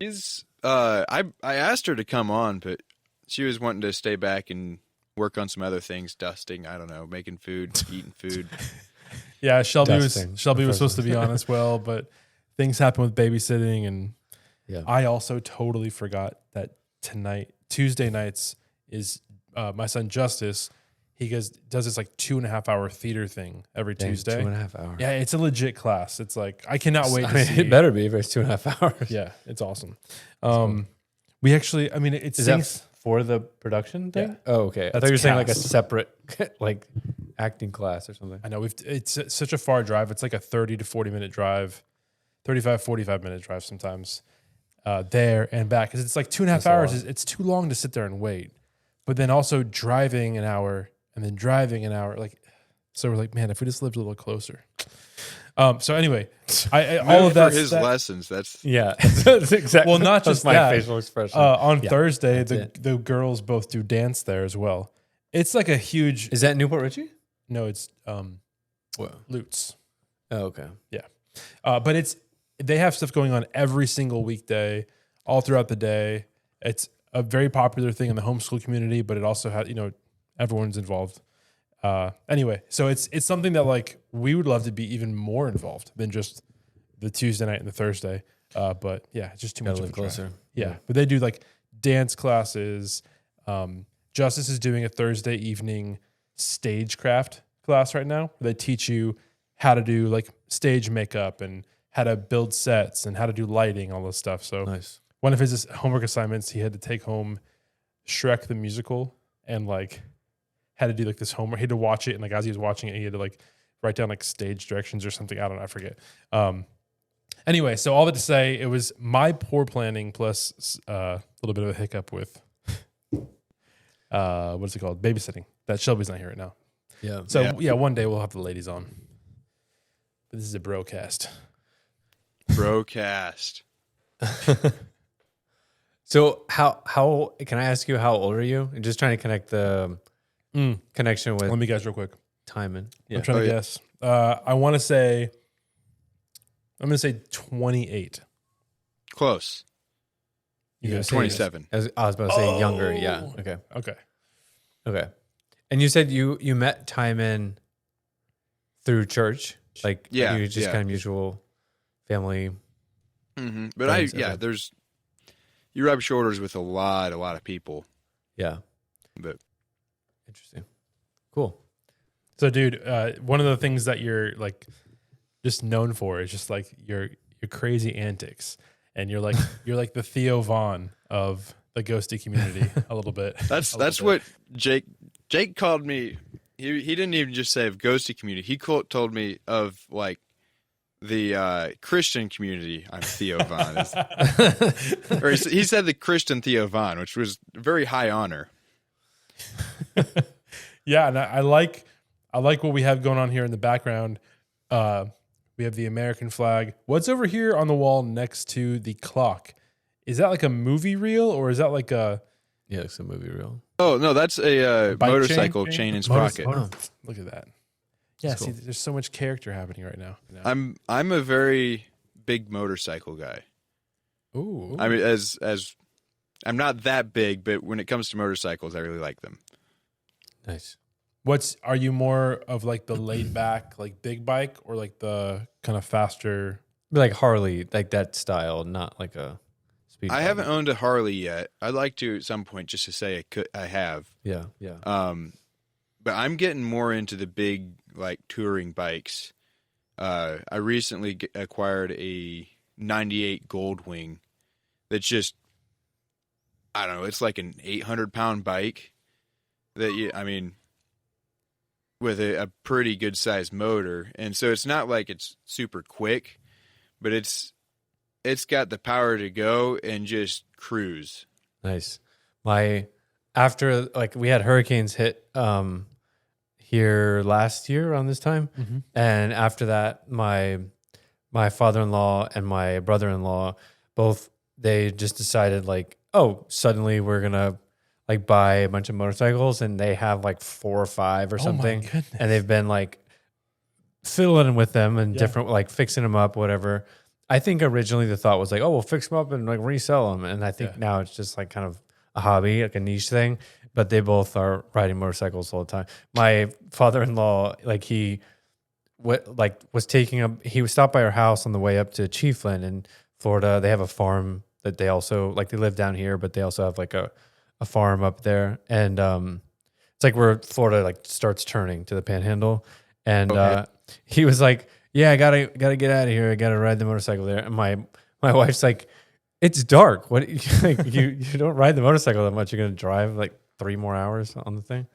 Speaker 3: she's, I asked her to come on, but she was wanting to stay back and work on some other things, dusting, I don't know, making food, eating food.
Speaker 2: Yeah, Shelby was
Speaker 1: Dusting.
Speaker 2: supposed to be on as well, but things happen with babysitting, and
Speaker 1: Yeah.
Speaker 2: I also totally forgot that Tuesday nights is my son Justice. He does this like 2.5 hour theater thing every
Speaker 1: Dang,
Speaker 2: Tuesday.
Speaker 1: 2.5 hours.
Speaker 2: Yeah, it's a legit class. It's like I cannot wait to see.
Speaker 1: It better be if it's 2.5 hours.
Speaker 2: Yeah, it's awesome. We actually, I mean, it
Speaker 1: Is
Speaker 2: sings.
Speaker 1: that for the production thing?
Speaker 2: Yeah.
Speaker 1: Oh, okay. I
Speaker 2: That's
Speaker 1: thought you were saying like a
Speaker 2: cast.
Speaker 1: separate like acting class or something.
Speaker 2: I know it's such a far drive. It's like a 30 to 40 minute drive, 45 minute drive sometimes there and back. Because it's like 2.5
Speaker 1: That's a
Speaker 2: hours.
Speaker 1: lot.
Speaker 2: It's too long to sit there and wait. But then also driving an hour and then driving an hour. Like, so we're like, man, if we just lived a little closer. So anyway, I all of
Speaker 3: for
Speaker 2: that.
Speaker 3: his lessons. That's
Speaker 1: Yeah, that's exactly.
Speaker 2: Well, not
Speaker 1: that's
Speaker 2: just
Speaker 1: my
Speaker 2: that.
Speaker 1: facial expression.
Speaker 2: On
Speaker 1: Yeah,
Speaker 2: Thursday,
Speaker 1: that's
Speaker 2: the girls both do dance there as well. It's like a huge.
Speaker 1: Is that Newport Richie?
Speaker 2: No, it's
Speaker 1: Whoa.
Speaker 2: Lutz.
Speaker 1: Oh, okay.
Speaker 2: But they have stuff going on every single weekday, all throughout the day. It's a very popular thing in the homeschool community, but it also has, everyone's involved. Anyway, so it's something that like we would love to be even more involved than just the Tuesday night and the Thursday. But yeah, it's just too much
Speaker 1: Gotta
Speaker 2: of a
Speaker 1: live
Speaker 2: drive.
Speaker 1: closer.
Speaker 2: Yeah, but they do like dance classes. Justice is doing a Thursday evening stagecraft class right now. They teach you how to do like stage makeup and how to build sets and how to do lighting, all this stuff. So
Speaker 1: Nice.
Speaker 2: one of his homework assignments, he had to take home Shrek the musical and like had to do like this homework. He had to watch it, and like as he was watching it, he had to like write down like stage directions or something. I don't know, I forget. Anyway, so all that to say, it was my poor planning plus a little bit of a hiccup with what's it called? Babysitting. That Shelby's not here right now.
Speaker 1: Yeah.
Speaker 2: So yeah, one day we'll have the ladies on. But this is a brocast.
Speaker 3: broadcast.
Speaker 1: So how can I ask you how old are you? I'm just trying to connect the connection with
Speaker 2: Let me guess real quick.
Speaker 1: timing. Yeah.
Speaker 2: I'm trying to guess. I want to say, I'm going to say 28.
Speaker 3: Close.
Speaker 1: You
Speaker 2: Yeah,
Speaker 1: gonna say-
Speaker 3: 27.
Speaker 1: I was about to say younger. Yeah.
Speaker 2: Oh.
Speaker 1: Okay.
Speaker 2: Okay.
Speaker 1: Okay. And you said you met Timon through church, like
Speaker 3: Yeah,
Speaker 1: you just
Speaker 3: yeah.
Speaker 1: kind of mutual family.
Speaker 3: Mm-hmm. But
Speaker 1: Friends, okay.
Speaker 3: You rub shoulders with a lot of people.
Speaker 1: Yeah.
Speaker 3: But
Speaker 1: Interesting. Cool.
Speaker 2: So, dude, one of the things that you're like just known for is just like your crazy antics, and you're like the Theo Vaughn of the ghosty community a little bit.
Speaker 3: that's what Jake called me. He didn't even just say of ghosty community. He told me of like the Christian community, I'm Theo Von. Or he said the Christian Theo Von, which was very high honor.
Speaker 2: Yeah, and I like what we have going on here in the background. We have the American flag. What's over here on the wall next to the clock? Is that like a movie reel or is that like a...
Speaker 1: Yeah, it's a movie reel.
Speaker 3: Oh, no, that's a
Speaker 2: Bike
Speaker 3: motorcycle chain and sprocket.
Speaker 2: Look at that. Yeah,
Speaker 1: Cool.
Speaker 2: see, there's so much character happening right now.
Speaker 3: I'm a very big motorcycle guy.
Speaker 2: Ooh.
Speaker 3: I mean, as I'm not that big, but when it comes to motorcycles, I really like them.
Speaker 1: Nice.
Speaker 2: Are you more of like the laid back, like big bike, or like the kind of faster?
Speaker 1: Like Harley, like that style, not like a speed
Speaker 3: I
Speaker 1: bike.
Speaker 3: haven't owned a Harley yet. I'd like to at some point, just to say I have.
Speaker 1: Yeah.
Speaker 3: But I'm getting more into the big, like, touring bikes. I recently acquired a 98 Goldwing that's just, I don't know, it's like an 800-pound bike with a pretty good-sized motor. And so it's not like it's super quick, but it's got the power to go and just cruise.
Speaker 1: Nice. After like we had hurricanes hit here last year around this time, and after that, my father-in-law and my brother-in-law they just decided like, oh, suddenly we're gonna like buy a bunch of motorcycles, and they have like 4 or 5 or something, and they've been like fiddling with them and different, like fixing them up, whatever. I think originally the thought was like, oh, we'll fix them up and like resell them, and I think now it's just like kind of a hobby, like a niche thing. But they both are riding motorcycles all the time. My father-in-law, like he stopped by our house on the way up to Chiefland in Florida. They have a farm that they also like. They live down here, but they also have like a farm up there, and it's like where Florida like starts turning to the Panhandle. And he was like, "Yeah, I gotta get out of here. I gotta ride the motorcycle there." And my wife's like, "It's dark. What like, you don't ride the motorcycle that much. You're gonna drive like 3 more hours on the thing."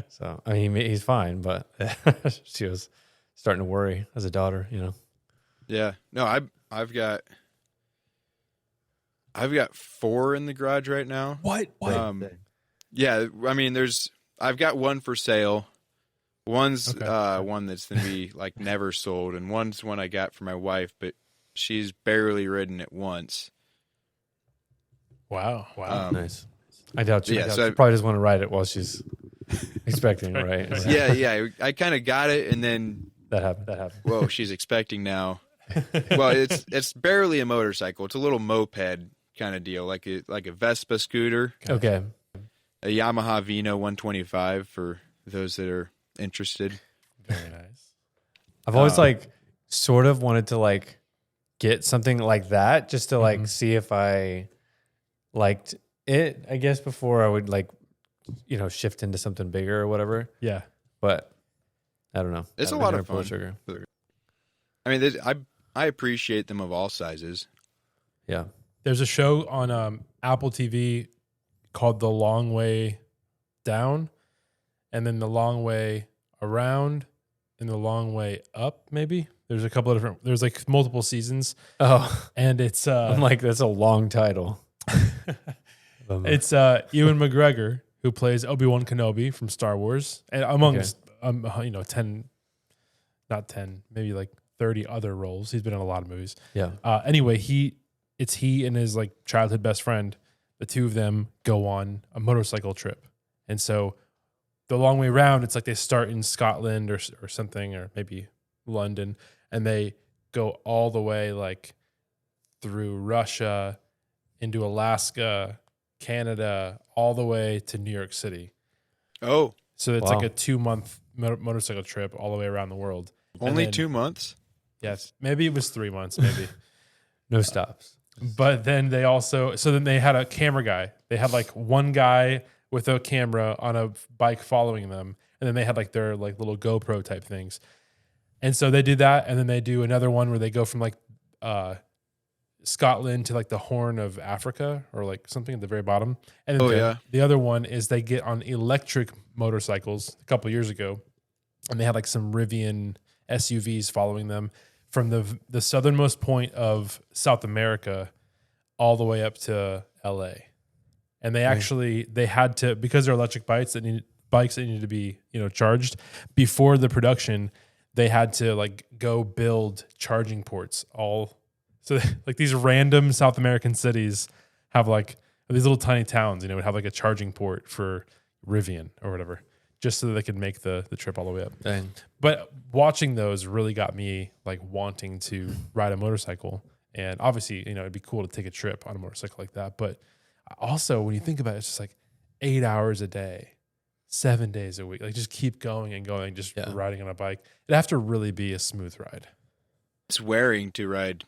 Speaker 1: So I mean, he's fine, but she was starting to worry as a daughter, you know.
Speaker 3: Yeah. No, I've got 4 in the garage right now.
Speaker 2: What?
Speaker 3: Yeah, I mean, I've got one for sale. One's one that's gonna be like never sold, and one's one I got for my wife, but she's barely ridden it once.
Speaker 2: Wow.
Speaker 1: Nice. I doubt she.
Speaker 3: Yeah,
Speaker 1: She
Speaker 3: so
Speaker 1: probably doesn't want to ride it while she's expecting, right?
Speaker 3: Yeah. I kind of got it, and then
Speaker 1: That happened.
Speaker 3: whoa, she's expecting now. Well, it's barely a motorcycle. It's a little moped kind of deal, like a Vespa scooter.
Speaker 1: Okay.
Speaker 3: A Yamaha Vino 125 for those that are interested.
Speaker 2: Very nice.
Speaker 1: I've always like sort of wanted to like get something like that just to like see if I liked it, I guess, before I would like, you know, shift into something bigger or whatever.
Speaker 2: Yeah.
Speaker 1: But I don't know.
Speaker 3: It's a lot of fun. I mean, I appreciate them of all sizes.
Speaker 1: Yeah.
Speaker 2: There's a show on Apple TV called The Long Way Down, and then The Long Way Around, and The Long Way Up, maybe. There's a couple of different, there's like multiple seasons.
Speaker 1: Oh.
Speaker 2: And it's
Speaker 1: I'm like, that's a long title.
Speaker 2: It's Ewan McGregor, who plays Obi-Wan Kenobi from Star Wars, and amongst 10, not 10, maybe like 30 other roles. He's been in a lot of movies.
Speaker 1: Yeah.
Speaker 2: Anyway, he and his like childhood best friend, the two of them go on a motorcycle trip. And so the long way around, it's like they start in Scotland or something, or maybe London, and they go all the way like through Russia into Alaska, Canada, all the way to New York City.
Speaker 3: Oh,
Speaker 2: so it's like a 2-month motorcycle trip all the way around the world.
Speaker 3: Only 2 months?
Speaker 2: Yes. Maybe it was 3 months, maybe.
Speaker 1: No stops.
Speaker 2: But then they had a camera guy. They had like one guy with a camera on a bike following them. And then they had like their like little GoPro type things. And so they do that. And then they do another one where they go from like Scotland to like the Horn of Africa or like something at the very bottom. And then the other one is they get on electric motorcycles a couple years ago. And they had like some Rivian SUVs following them from the southernmost point of South America all the way up to LA. And they actually, they had to, because they're electric bikes that needed to be, charged before the production, they had to like go build charging ports so like these random South American cities have like these little tiny towns, would have like a charging port for Rivian or whatever, just so that they could make the trip all the way up.
Speaker 1: Dang.
Speaker 2: But watching those really got me like wanting to ride a motorcycle. And obviously, it'd be cool to take a trip on a motorcycle like that. But also when you think about it, it's just like 8 hours a day, 7 days a week, like just keep going and going, just riding on a bike. It'd have to really be a smooth ride.
Speaker 3: It's wearing to ride.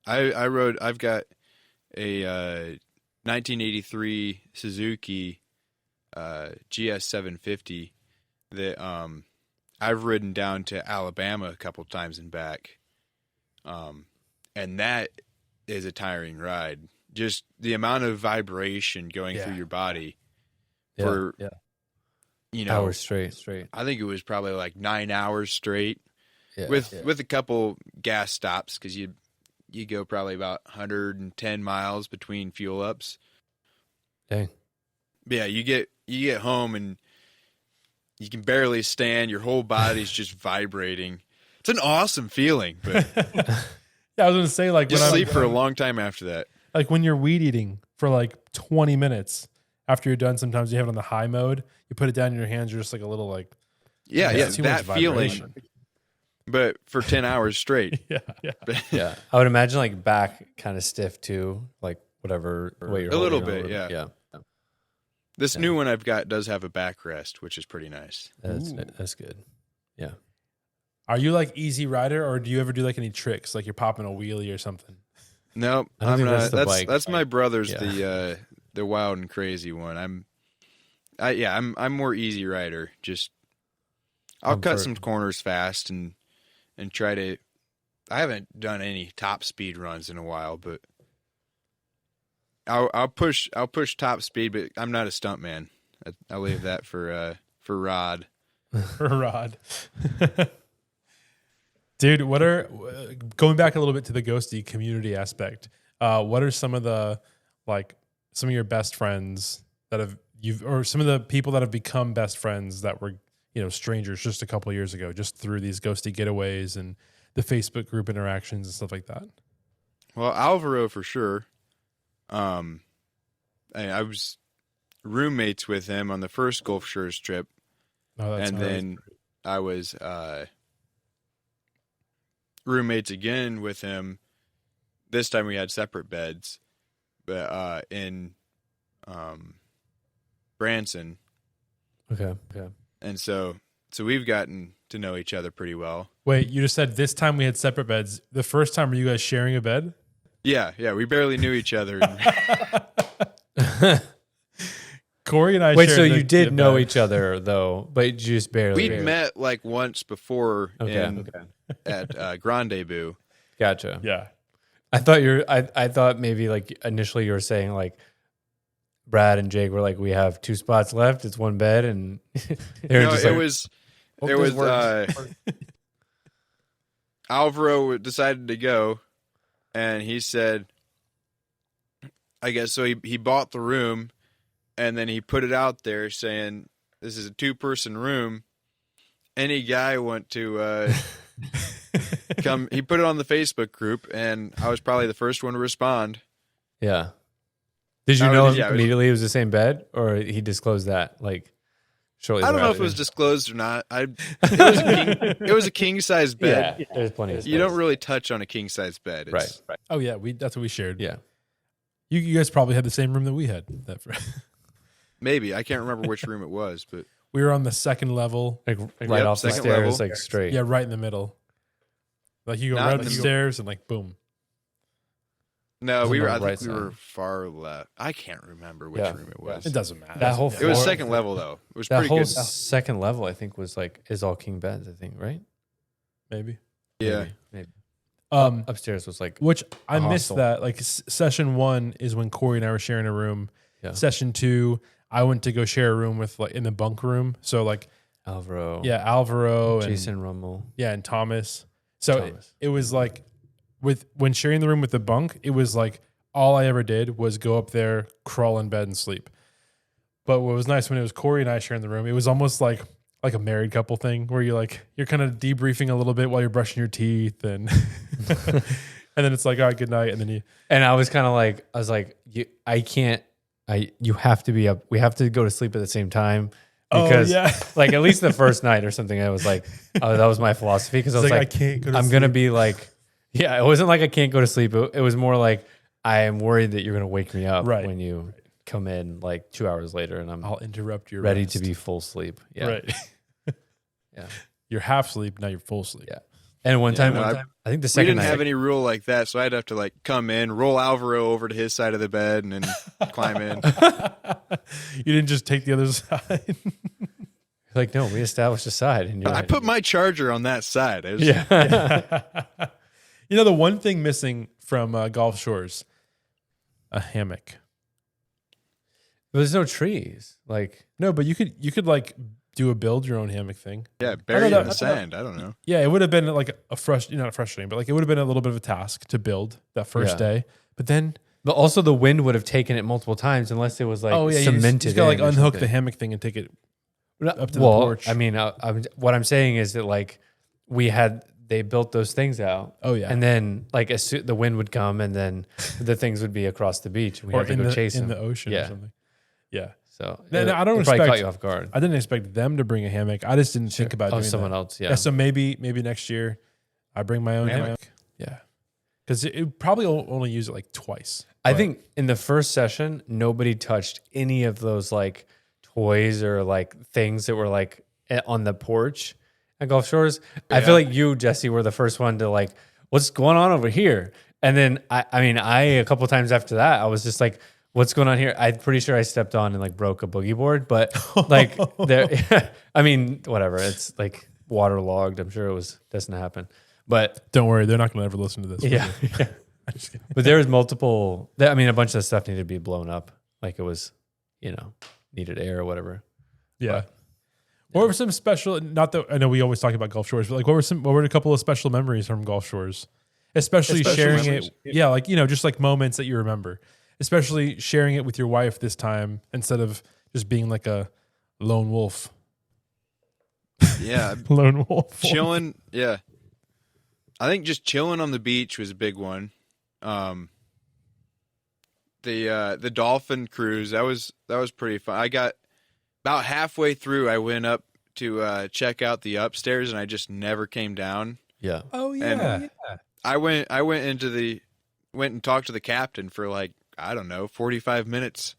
Speaker 3: I've got a 1983 Suzuki GS 750 that I've ridden down to Alabama a couple times and back. And that is a tiring ride. Just the amount of vibration going through your body for
Speaker 1: hours straight.
Speaker 3: I think it was probably like 9 hours straight with a couple gas stops, because you go probably about 110 miles between fuel ups.
Speaker 1: Dang.
Speaker 3: But yeah, you get home and you can barely stand. Your whole body's just vibrating. It's an awesome feeling, but
Speaker 2: I was going to say, like,
Speaker 3: you sleep for a long time after that.
Speaker 2: Like when you're weed eating for like 20 minutes after you're done, sometimes you have it on the high mode. You put it down in your hands, you're just like a little like,
Speaker 3: that feeling. But for 10 hours straight.
Speaker 1: Yeah. I would imagine like back kind of stiff too, like whatever way you're
Speaker 3: a little
Speaker 1: holding
Speaker 3: bit,
Speaker 1: yeah.
Speaker 3: This new one I've got does have a backrest, which is pretty nice.
Speaker 1: That's good. Yeah.
Speaker 2: Are you like easy rider, or do you ever do like any tricks, like you're popping a wheelie or something?
Speaker 3: Nope, I'm not. That's my brother's, the wild and crazy one. I'm more easy rider. Just I'll cut some corners fast and try to. I haven't done any top speed runs in a while, but I'll push top speed. But I'm not a stunt man. I'll leave that for Rod.
Speaker 2: For Rod. Dude, what are, going back a little bit to the Ghosty community aspect, what are some of your best friends or some of the people that have become best friends that were, strangers just a couple of years ago, just through these Ghosty getaways and the Facebook group interactions and stuff like that?
Speaker 3: Well, Alvaro for sure. I was roommates with him on the first Gulf Shores trip. And then I was roommates again with him. This time we had separate beds, but in Branson.
Speaker 1: Okay.
Speaker 3: And so we've gotten to know each other pretty well.
Speaker 2: Wait, you just said this time we had separate beds. The first time, were you guys sharing a bed?
Speaker 3: Yeah, we barely knew each other.
Speaker 2: Corey and I.
Speaker 1: Wait, so you did know each other though, but you just barely.
Speaker 3: We'd met like once before at Grandezvous.
Speaker 1: Gotcha.
Speaker 2: Yeah,
Speaker 1: I thought maybe like initially you were saying like Brad and Jake were like, we have 2 spots left. It's one bed, and
Speaker 3: it was Alvaro decided to go, and he said, I guess so. He bought the room. And then he put it out there saying, this is a 2-person room. Any guy want to come? He put it on the Facebook group, and I was probably the first one to respond.
Speaker 1: Yeah. Did you know immediately it was the same bed, or he disclosed that like shortly?
Speaker 3: I don't know if it was disclosed or not. It was a king size bed.
Speaker 1: Yeah, there's plenty of space.
Speaker 3: You don't really touch on a king size bed.
Speaker 1: Right.
Speaker 2: Oh yeah, that's what we shared.
Speaker 1: Yeah.
Speaker 2: You guys probably had the same room that we had.
Speaker 3: Maybe. I can't remember which room it was, but
Speaker 2: we were on the second level.
Speaker 1: Like right off the stairs, like straight.
Speaker 2: Yeah, right in the middle. Like you go right up the stairs and like boom.
Speaker 3: No, I think we were far left. I can't remember which room it was.
Speaker 2: It doesn't matter.
Speaker 1: That whole
Speaker 3: floor, it was second level though. It was pretty good.
Speaker 1: Second level, I think, was like is all king beds. I think, right?
Speaker 2: Maybe.
Speaker 3: Yeah.
Speaker 1: Maybe. Upstairs was like,
Speaker 2: which I missed that. Like session 1 is when Corey and I were sharing a room. Yeah. Session 2, I went to go share a room with like in the bunk room. So like
Speaker 1: Alvaro,
Speaker 2: and
Speaker 1: Jason Rummel,
Speaker 2: and Thomas. So it was like when sharing the room with the bunk, it was like all I ever did was go up there, crawl in bed, and sleep. But what was nice when it was Cory and I sharing the room, it was almost like a married couple thing where you're kind of debriefing a little bit while you're brushing your teeth and and then it's like, all right, good night. And then
Speaker 1: I was kind of like, you have to be up. We have to go to sleep at the same time. Because like at least the first night or something, I was like, oh, that was my philosophy. Because I was like,
Speaker 2: I can't go to
Speaker 1: I'm
Speaker 2: sleep.
Speaker 1: going to be like, yeah, it wasn't like I can't go to sleep. It was more like, I am worried that you're going to wake me up when you come in like 2 hours later and I'll
Speaker 2: interrupt your
Speaker 1: ready
Speaker 2: rest.
Speaker 1: to be full sleep. Yeah.
Speaker 2: Right.
Speaker 1: Yeah.
Speaker 2: You're half sleep, now you're full sleep.
Speaker 1: Yeah. And one time, I think the second
Speaker 3: we didn't
Speaker 1: night,
Speaker 3: have any rule like that, so I'd have to like come in, roll Alvaro over to his side of the bed, and then climb in.
Speaker 2: You didn't just take the other side.
Speaker 1: Like, no, we established a side. And
Speaker 3: I put my charger on that side.
Speaker 2: Yeah. You know, the one thing missing from Gulf Shores, a hammock.
Speaker 1: There's no trees. Like,
Speaker 2: no, but you could like build your own hammock thing.
Speaker 3: Yeah, bury it in the sand. I don't know.
Speaker 2: Yeah, it would have been like not frustrating, but like it would have been a little bit of a task to build that first day. But
Speaker 1: also the wind would have taken it multiple times unless it was like cemented.
Speaker 2: You just gotta like unhook the hammock thing and take it up to the porch.
Speaker 1: I mean, what I'm saying is that like they built those things out.
Speaker 2: Oh yeah,
Speaker 1: and then like the wind would come, and then the things would be across the beach, and we had to go chase them
Speaker 2: in the ocean or something. Yeah.
Speaker 1: So
Speaker 2: I don't
Speaker 1: probably caught you off guard.
Speaker 2: I didn't expect them to bring a hammock. I just didn't think about doing
Speaker 1: someone
Speaker 2: that.
Speaker 1: else. Yeah.
Speaker 2: So maybe next year I bring my own hammock. Yeah. Because it probably only use it like twice.
Speaker 1: I think in the first session, nobody touched any of those like toys or like things that were like on the porch at Gulf Shores. Yeah. I feel like you, Jesse, were the first one to like, what's going on over here? And then I mean, a couple times after that, I was just like, what's going on here? I'm pretty sure I stepped on and like broke a boogie board, but like I mean, whatever. It's like waterlogged. I'm sure doesn't happen. But
Speaker 2: don't worry, they're not going to ever listen to this.
Speaker 1: Yeah. But there was multiple. I mean, a bunch of the stuff needed to be blown up. Like it was, needed air or whatever.
Speaker 2: Yeah. What were some special? Not that I know we always talk about Gulf Shores, but like what were a couple of special memories from Gulf Shores? Especially sharing memories. It. Yeah, like just like moments that you remember. Especially sharing it with your wife this time instead of just being like a lone wolf.
Speaker 3: Yeah.
Speaker 2: Lone wolf.
Speaker 3: Chilling. Yeah. I think just chilling on the beach was a big one. The dolphin cruise, that was pretty fun. I got about halfway through, I went up to check out the upstairs and I just never came down.
Speaker 1: Yeah.
Speaker 2: Oh yeah.
Speaker 3: And I went and talked to the captain for like, I don't know, 45 minutes.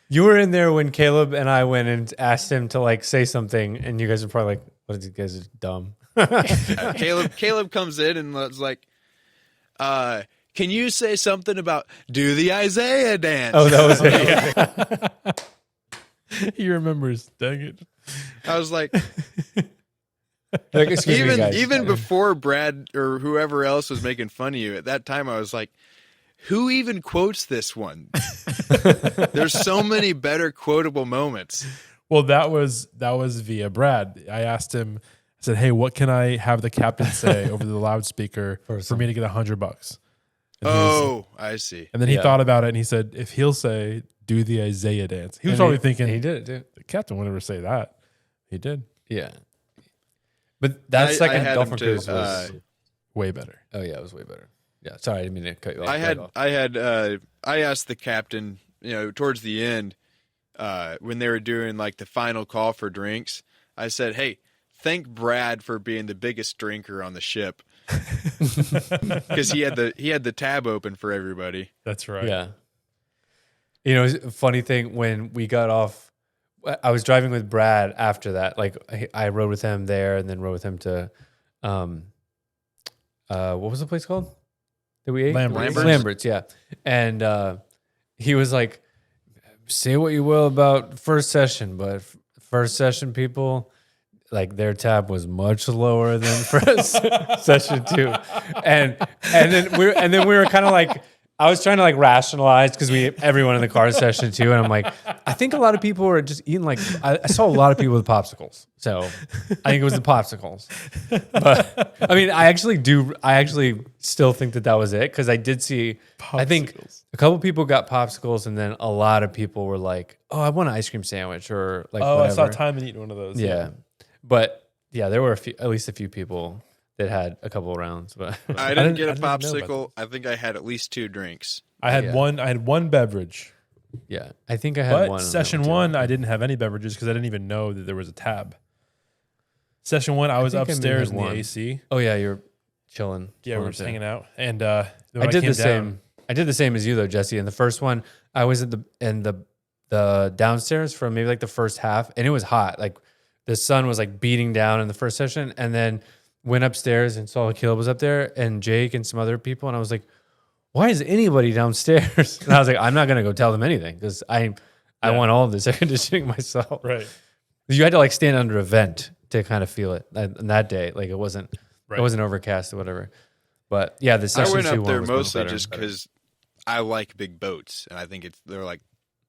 Speaker 1: You were in there when Caleb and I went and asked him to like say something, and you guys were probably like, "What are these guys are dumb?"
Speaker 3: Caleb comes in and was like, "Can you say something about do the Isaiah dance?"
Speaker 1: Oh, that was it.
Speaker 2: He remembers. Dang it!
Speaker 3: I was like,
Speaker 1: excuse me, guys.
Speaker 3: Even before Brad or whoever else was making fun of you at that time, I was like, who even quotes this one? There's so many better quotable moments.
Speaker 2: Well, that was via Brad. I asked him, I said, "Hey, what can I have the captain say over the loudspeaker for me to get $100?"
Speaker 3: I see.
Speaker 2: And then he thought about it and he said, if he'll say, "Do the Isaiah dance," he was probably thinking
Speaker 1: he did it too.
Speaker 2: The captain would never say that. He did.
Speaker 1: Yeah. But that second dolphin cruise was
Speaker 2: way better.
Speaker 1: Oh yeah, it was way better. Yeah, sorry, I didn't mean to cut you off.
Speaker 3: I asked the captain, towards the end, when they were doing like the final call for drinks, I said, "Hey, thank Brad for being the biggest drinker on the ship," because he had the tab open for everybody.
Speaker 2: That's right.
Speaker 1: Yeah. It's a funny thing when we got off. I was driving with Brad after that. Like I rode with him there, and then rode with him to, what was the place called? That we ate? Lambert's, yeah. And he was like, "Say what you will about first session, but first session people, like their tab was much lower than first session 2." And then we were kind of like, I was trying to like rationalize because everyone in the car session too, and I'm like, I think a lot of people were just eating like I saw a lot of people with popsicles, so I think it was the popsicles. But I mean, I actually still think that was it because I did see.
Speaker 2: Popsicles.
Speaker 1: I think a couple people got popsicles, and then a lot of people were like, "Oh, I want an ice cream sandwich," or like,
Speaker 2: oh,
Speaker 1: whatever.
Speaker 2: I saw Timon eating one of those.
Speaker 1: Yeah, but yeah, there were at least a few people that had a couple of rounds, but
Speaker 3: I didn't get a
Speaker 2: I didn't know about
Speaker 3: popsicle. I think I had at least 2 drinks.
Speaker 2: I had one beverage.
Speaker 1: yeah, I think I had
Speaker 2: But
Speaker 1: one.
Speaker 2: session 1, I didn't have any beverages because I didn't even know that there was a tab. Session 1, I was
Speaker 1: think I may
Speaker 2: upstairs
Speaker 1: have
Speaker 2: in the
Speaker 1: one.
Speaker 2: AC.
Speaker 1: Oh yeah, you're chilling.
Speaker 2: Yeah, we were just
Speaker 1: there.
Speaker 2: hanging out, and
Speaker 1: I did the same. I did the same as you though, Jesse. In the first one, I was in the downstairs for maybe like the first half, and it was hot. Like the sun was like beating down in the first session, and then went upstairs and saw Caleb was up there and Jake and some other people, and I was like, why is anybody downstairs? And I was like, I'm not gonna go tell them anything because I want all of this air conditioning myself.
Speaker 2: Right.
Speaker 1: You had to like stand under a vent to kind of feel it. And that day, like it wasn't overcast or whatever. But yeah, the
Speaker 3: I
Speaker 1: session
Speaker 3: went
Speaker 1: 2
Speaker 3: up there
Speaker 1: one was much
Speaker 3: mostly
Speaker 1: better.
Speaker 3: just because I like big boats, and I think they're like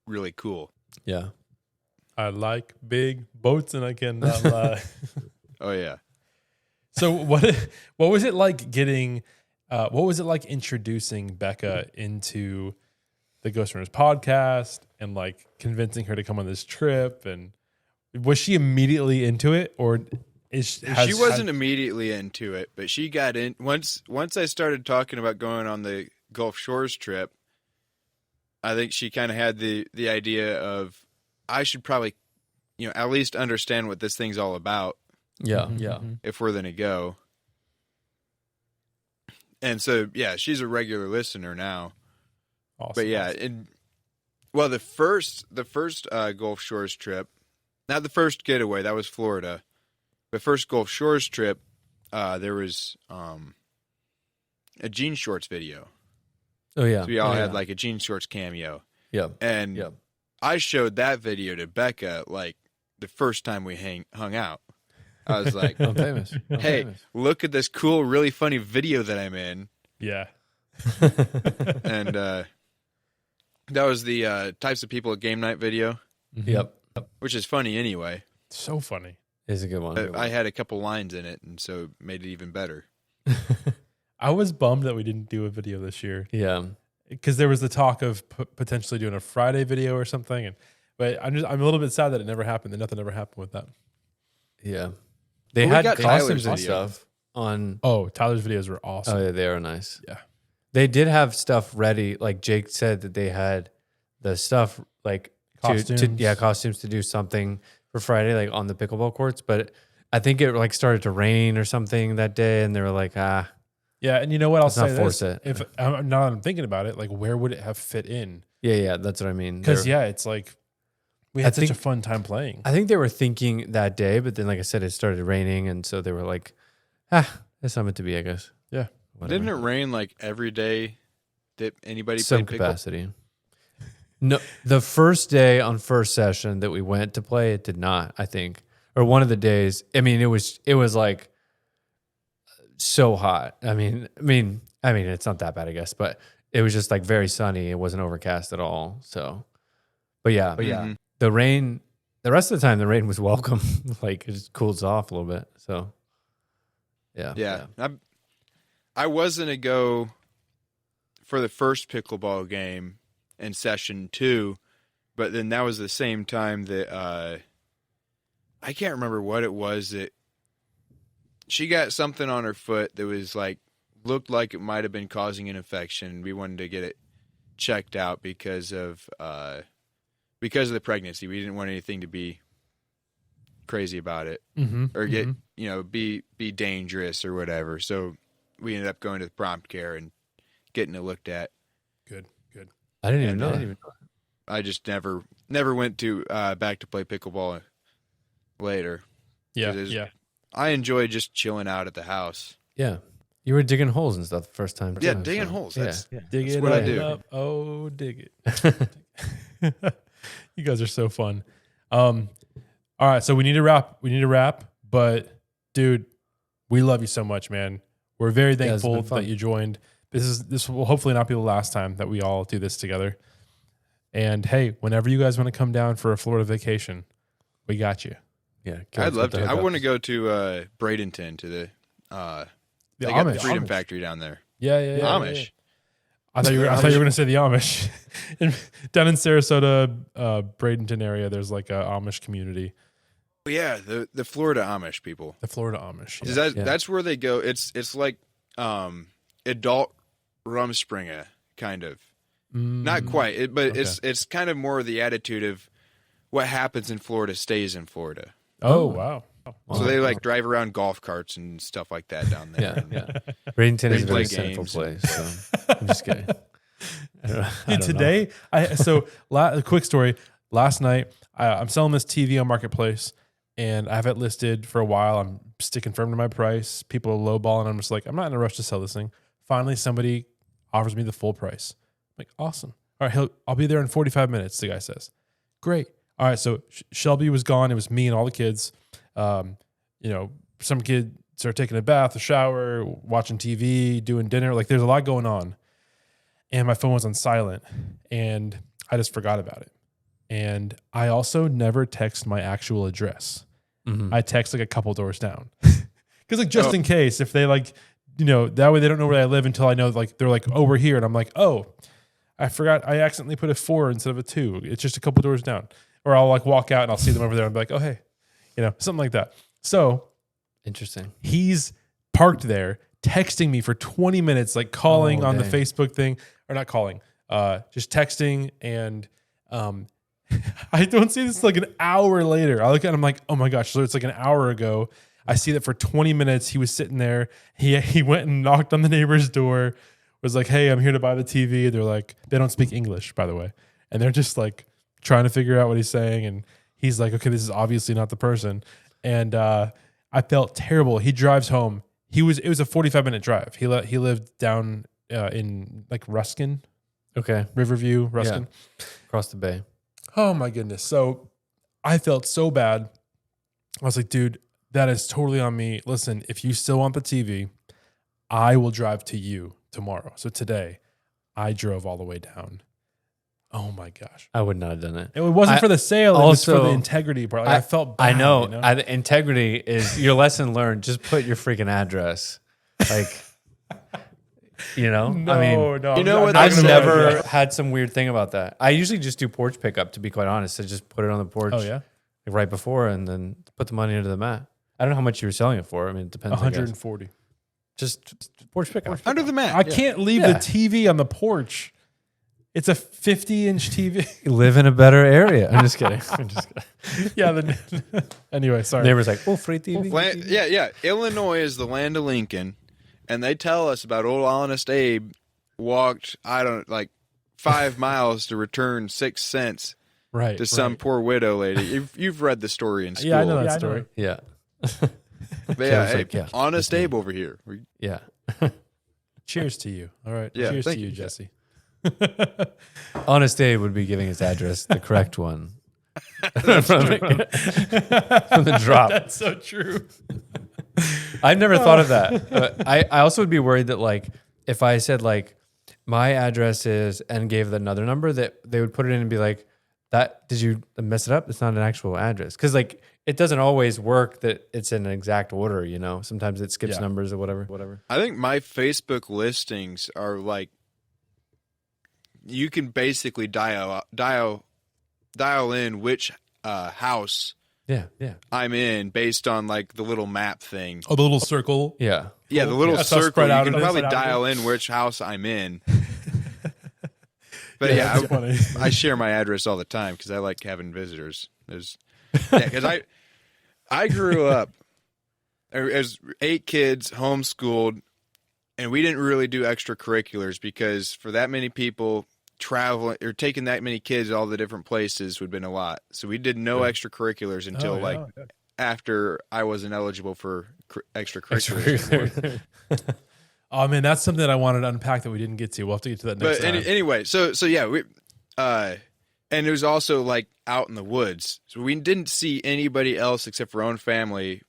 Speaker 3: really cool.
Speaker 1: Yeah.
Speaker 2: I like big boats, and I cannot lie.
Speaker 3: Oh yeah.
Speaker 2: So what was it like getting? What was it like introducing Becca into the Ghost Runners podcast and like convincing her to come on this trip? And was she immediately into it, or
Speaker 3: she wasn't immediately into it, but she got in once I started talking about going on the Gulf Shores trip. I think she kind of had the idea of I should probably, at least understand what this thing's all about.
Speaker 1: Yeah. Yeah.
Speaker 3: If we're going to go. And so, yeah, she's a regular listener now.
Speaker 2: Awesome.
Speaker 3: But yeah, the first Gulf Shores trip, not the first getaway, that was Florida. The first Gulf Shores trip, there was a jean shorts video.
Speaker 1: Oh yeah.
Speaker 3: So we all had like a jean shorts cameo.
Speaker 1: Yeah.
Speaker 3: And I showed that video to Becca like the first time we hung out. I was like,
Speaker 1: I'm famous.
Speaker 3: hey, look at this cool, really funny video that I'm in.
Speaker 2: Yeah.
Speaker 3: And that was the Types of People at Game Night video.
Speaker 1: Yep.
Speaker 3: Which is funny anyway.
Speaker 2: So funny.
Speaker 1: It's a good one.
Speaker 3: I had a couple lines in it, and so it made it even better.
Speaker 2: I was bummed that we didn't do a video this year.
Speaker 1: Yeah.
Speaker 2: Because there was the talk of potentially doing a Friday video or something. But I'm a little bit sad that it never happened, that nothing ever happened with that.
Speaker 1: Yeah. They
Speaker 3: Well, we
Speaker 1: had
Speaker 3: got
Speaker 1: costumes
Speaker 3: Tyler's
Speaker 1: and
Speaker 3: video.
Speaker 1: stuff on.
Speaker 2: Oh, Tyler's videos were awesome.
Speaker 1: Oh, yeah, they are nice.
Speaker 2: Yeah.
Speaker 1: They did have stuff ready. Like Jake said that they had the stuff like costumes to do something for Friday, like on the pickleball courts. But I think it like started to rain or something that day, and they were like,
Speaker 2: Yeah, and you know what? I'll
Speaker 1: Let's not
Speaker 2: say
Speaker 1: force
Speaker 2: this.
Speaker 1: it.
Speaker 2: If I'm now that I'm thinking about it, like where would it have fit in?
Speaker 1: yeah, that's what I mean.
Speaker 2: Because
Speaker 1: They're-
Speaker 2: it's like we had such a fun time playing.
Speaker 1: I think they were thinking that day, but then like I said, it started raining, and so they were like, that's not meant to be, I guess.
Speaker 2: Yeah.
Speaker 1: Whatever.
Speaker 3: Didn't it rain like every day that anybody
Speaker 1: Some
Speaker 3: played pickle?
Speaker 1: capacity. No, the first day on first session that we went to play, it did not, I think. Or one of the days. I mean, it was like so hot. I mean, it's not that bad, I guess, but it was just like very sunny. It wasn't overcast at all. So, but yeah,
Speaker 3: Mhm.
Speaker 1: the rain, the rest of the time, the rain was welcome. Like it just cools off a little bit. So,
Speaker 3: Yeah. I was going to go for the first pickleball game in session 2, but then that was the same time that I can't remember what it was that she got something on her foot that was like looked like it might have been causing an infection. We wanted to get it checked out because of the pregnancy. We didn't want anything to be crazy about it or get be dangerous or whatever. So we ended up going to the prompt care and getting it looked at.
Speaker 2: Good.
Speaker 1: I didn't even know that.
Speaker 3: I just never went to back to play pickleball later.
Speaker 2: Yeah.
Speaker 3: I enjoy just chilling out at the house.
Speaker 1: Yeah. You were digging holes and stuff the first time.
Speaker 3: Yeah,
Speaker 1: too,
Speaker 3: digging
Speaker 1: so,
Speaker 3: holes.
Speaker 1: Yeah.
Speaker 2: Dig
Speaker 3: That's
Speaker 2: it
Speaker 3: what I
Speaker 2: up.
Speaker 3: do.
Speaker 2: Oh, dig it. You guys are so fun. All right, so we need to wrap. But dude, we love you so much, man. We're very thankful
Speaker 1: been fun.
Speaker 2: that you joined this will hopefully not be the last time that we all do this together. And hey, whenever you guys want to come down for a Florida vacation, we got you.
Speaker 1: Yeah,
Speaker 3: I'd love to. I want to go to Bradenton to the they got the Freedom Factory down there.
Speaker 2: Yeah.
Speaker 3: Amish.
Speaker 2: Yeah. I thought you were going to say the Amish. Down in Sarasota, Bradenton area, there's like a Amish community.
Speaker 3: Yeah, the Florida Amish people.
Speaker 2: The Florida Amish.
Speaker 3: That's where they go. It's like adult Rumspringa, kind of. Not quite, but it's kind of more the attitude of what happens in Florida stays in Florida.
Speaker 2: Oh, wow.
Speaker 3: So they like drive around golf carts and stuff like that down there.
Speaker 1: Yeah. Bradenton is a very sinful place. So I'm just kidding.
Speaker 2: Dude, today, a quick story. Last night, I'm selling this TV on Marketplace, and I have it listed for a while. I'm sticking firm to my price. People are lowballing. I'm just like, I'm not in a rush to sell this thing. Finally, somebody offers me the full price. I'm like, awesome. All right, I'll be there in 45 minutes, the guy says. Great. All right, so Shelby was gone. It was me and all the kids. Some kid started taking a bath, a shower, watching TV, doing dinner. Like, there's a lot going on. And my phone was on silent, and I just forgot about it. And I also never text my actual address. I text like a couple doors down. Because like just in case, if they like, that way they don't know where I live until I know, like, they're like, oh, we're here. And I'm like, oh, I forgot. I accidentally put a 4 instead of a 2. It's just a couple doors down. Or I'll like walk out and I'll see them over there and be like, oh, hey, something like that. So
Speaker 1: interesting.
Speaker 2: He's parked there texting me for 20 minutes, like calling on the Facebook thing, or not calling, just texting. And I don't see this like an hour later. I look at him like, oh my gosh. So it's like an hour ago. I see that for 20 minutes he was sitting there. He went and knocked on the neighbor's door, was like, hey, I'm here to buy the TV. They're like, they don't speak English, by the way. And they're just like trying to figure out what he's saying. And he's like, okay, this is obviously not the person. And I felt terrible. He drives home. It was a 45-minute drive. He lived down in like Ruskin.
Speaker 1: Okay.
Speaker 2: Riverview, Ruskin.
Speaker 1: Yeah. Across the bay.
Speaker 2: Oh my goodness. So I felt so bad. I was like, dude, that is totally on me. Listen, if you still want the TV, I will drive to you tomorrow. So today I drove all the way down. Oh my gosh.
Speaker 1: I would not have done it.
Speaker 2: It wasn't for the sale. It was for the integrity part. Like I felt bad.
Speaker 1: I know. Integrity is your lesson learned. Just put your freaking address. Like,
Speaker 2: No,
Speaker 3: you know what?
Speaker 1: I've never had some weird thing about that. I usually just do porch pickup, to be quite honest. I just put it on the porch right before and then put the money into the mat. I don't know how much you were selling it for. I mean, it depends.
Speaker 2: 140.
Speaker 1: Just porch pickup.
Speaker 3: Under the mat.
Speaker 2: I can't leave the TV on the porch. It's a 50-inch TV.
Speaker 1: You live in a better area. I'm just kidding.
Speaker 2: Yeah. Anyway, sorry.
Speaker 1: Neighbor's like, oh, free TV.
Speaker 3: Yeah. Illinois is the land of Lincoln, and they tell us about old Honest Abe walked 5 miles to return 6 cents to some poor widow lady. You've read the story in school.
Speaker 2: Yeah, I know that story.
Speaker 1: Yeah.
Speaker 3: But Honest Abe over here.
Speaker 1: Yeah.
Speaker 2: Cheers to you. All right.
Speaker 3: Yeah,
Speaker 2: cheers to you, Jesse.
Speaker 1: Honest Abe would be giving his address, the correct one. from the drop.
Speaker 2: That's so true.
Speaker 1: I've never thought of that. I also would be worried that like if I said like my address is and gave another number that they would put it in and be like, that did you mess it up? It's not an actual address. Because like it doesn't always work that it's in an exact order, Sometimes it skips numbers or whatever.
Speaker 3: I think my Facebook listings are like you can basically dial in which house I'm in based on like the little map thing.
Speaker 2: Oh, the little circle.
Speaker 1: Yeah.
Speaker 3: Yeah, the little circle. You can probably
Speaker 2: out
Speaker 3: dial in which house I'm in. But
Speaker 2: that's funny.
Speaker 3: I share my address all the time because I like having visitors. Because I grew up as 8 kids, homeschooled, and we didn't really do extracurriculars because for that many people, traveling or taking that many kids all the different places would have been a lot. So we did no extracurriculars until after I wasn't eligible for extracurriculars.
Speaker 2: Oh man, that's something that I wanted to unpack that we didn't get to. We'll have to get to that next time.
Speaker 3: Anyway, so yeah, we and it was also like out in the woods. So we didn't see anybody else except for our own family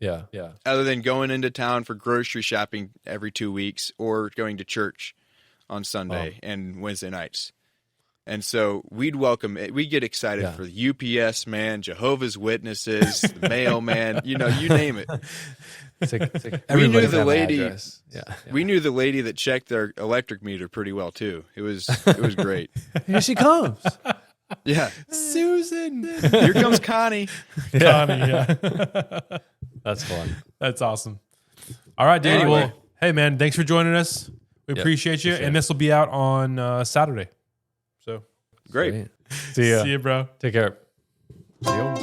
Speaker 1: Yeah. Yeah.
Speaker 3: other than going into town for grocery shopping every 2 weeks or going to church on Sunday and Wednesday nights. And so we'd get excited for the UPS man, Jehovah's Witnesses, the mailman, you name it.
Speaker 1: It's like
Speaker 3: We knew
Speaker 1: everybody
Speaker 3: the
Speaker 1: had an
Speaker 3: lady.
Speaker 1: address. Yeah.
Speaker 3: We knew the lady that checked their electric meter pretty well too. It was great.
Speaker 1: Here she comes.
Speaker 3: Yeah.
Speaker 2: Susan.
Speaker 3: Here comes Connie.
Speaker 2: Connie, yeah.
Speaker 1: That's fun.
Speaker 2: That's awesome. All right, Danny.
Speaker 3: Anyway.
Speaker 2: Well, hey, man, thanks for joining us. We appreciate you. And this will be out on Saturday. So
Speaker 3: Great.
Speaker 1: Sweet. See ya.
Speaker 2: See you, bro.
Speaker 1: Take care. Adios.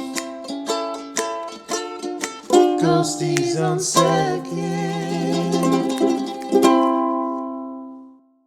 Speaker 4: Ghosties on second.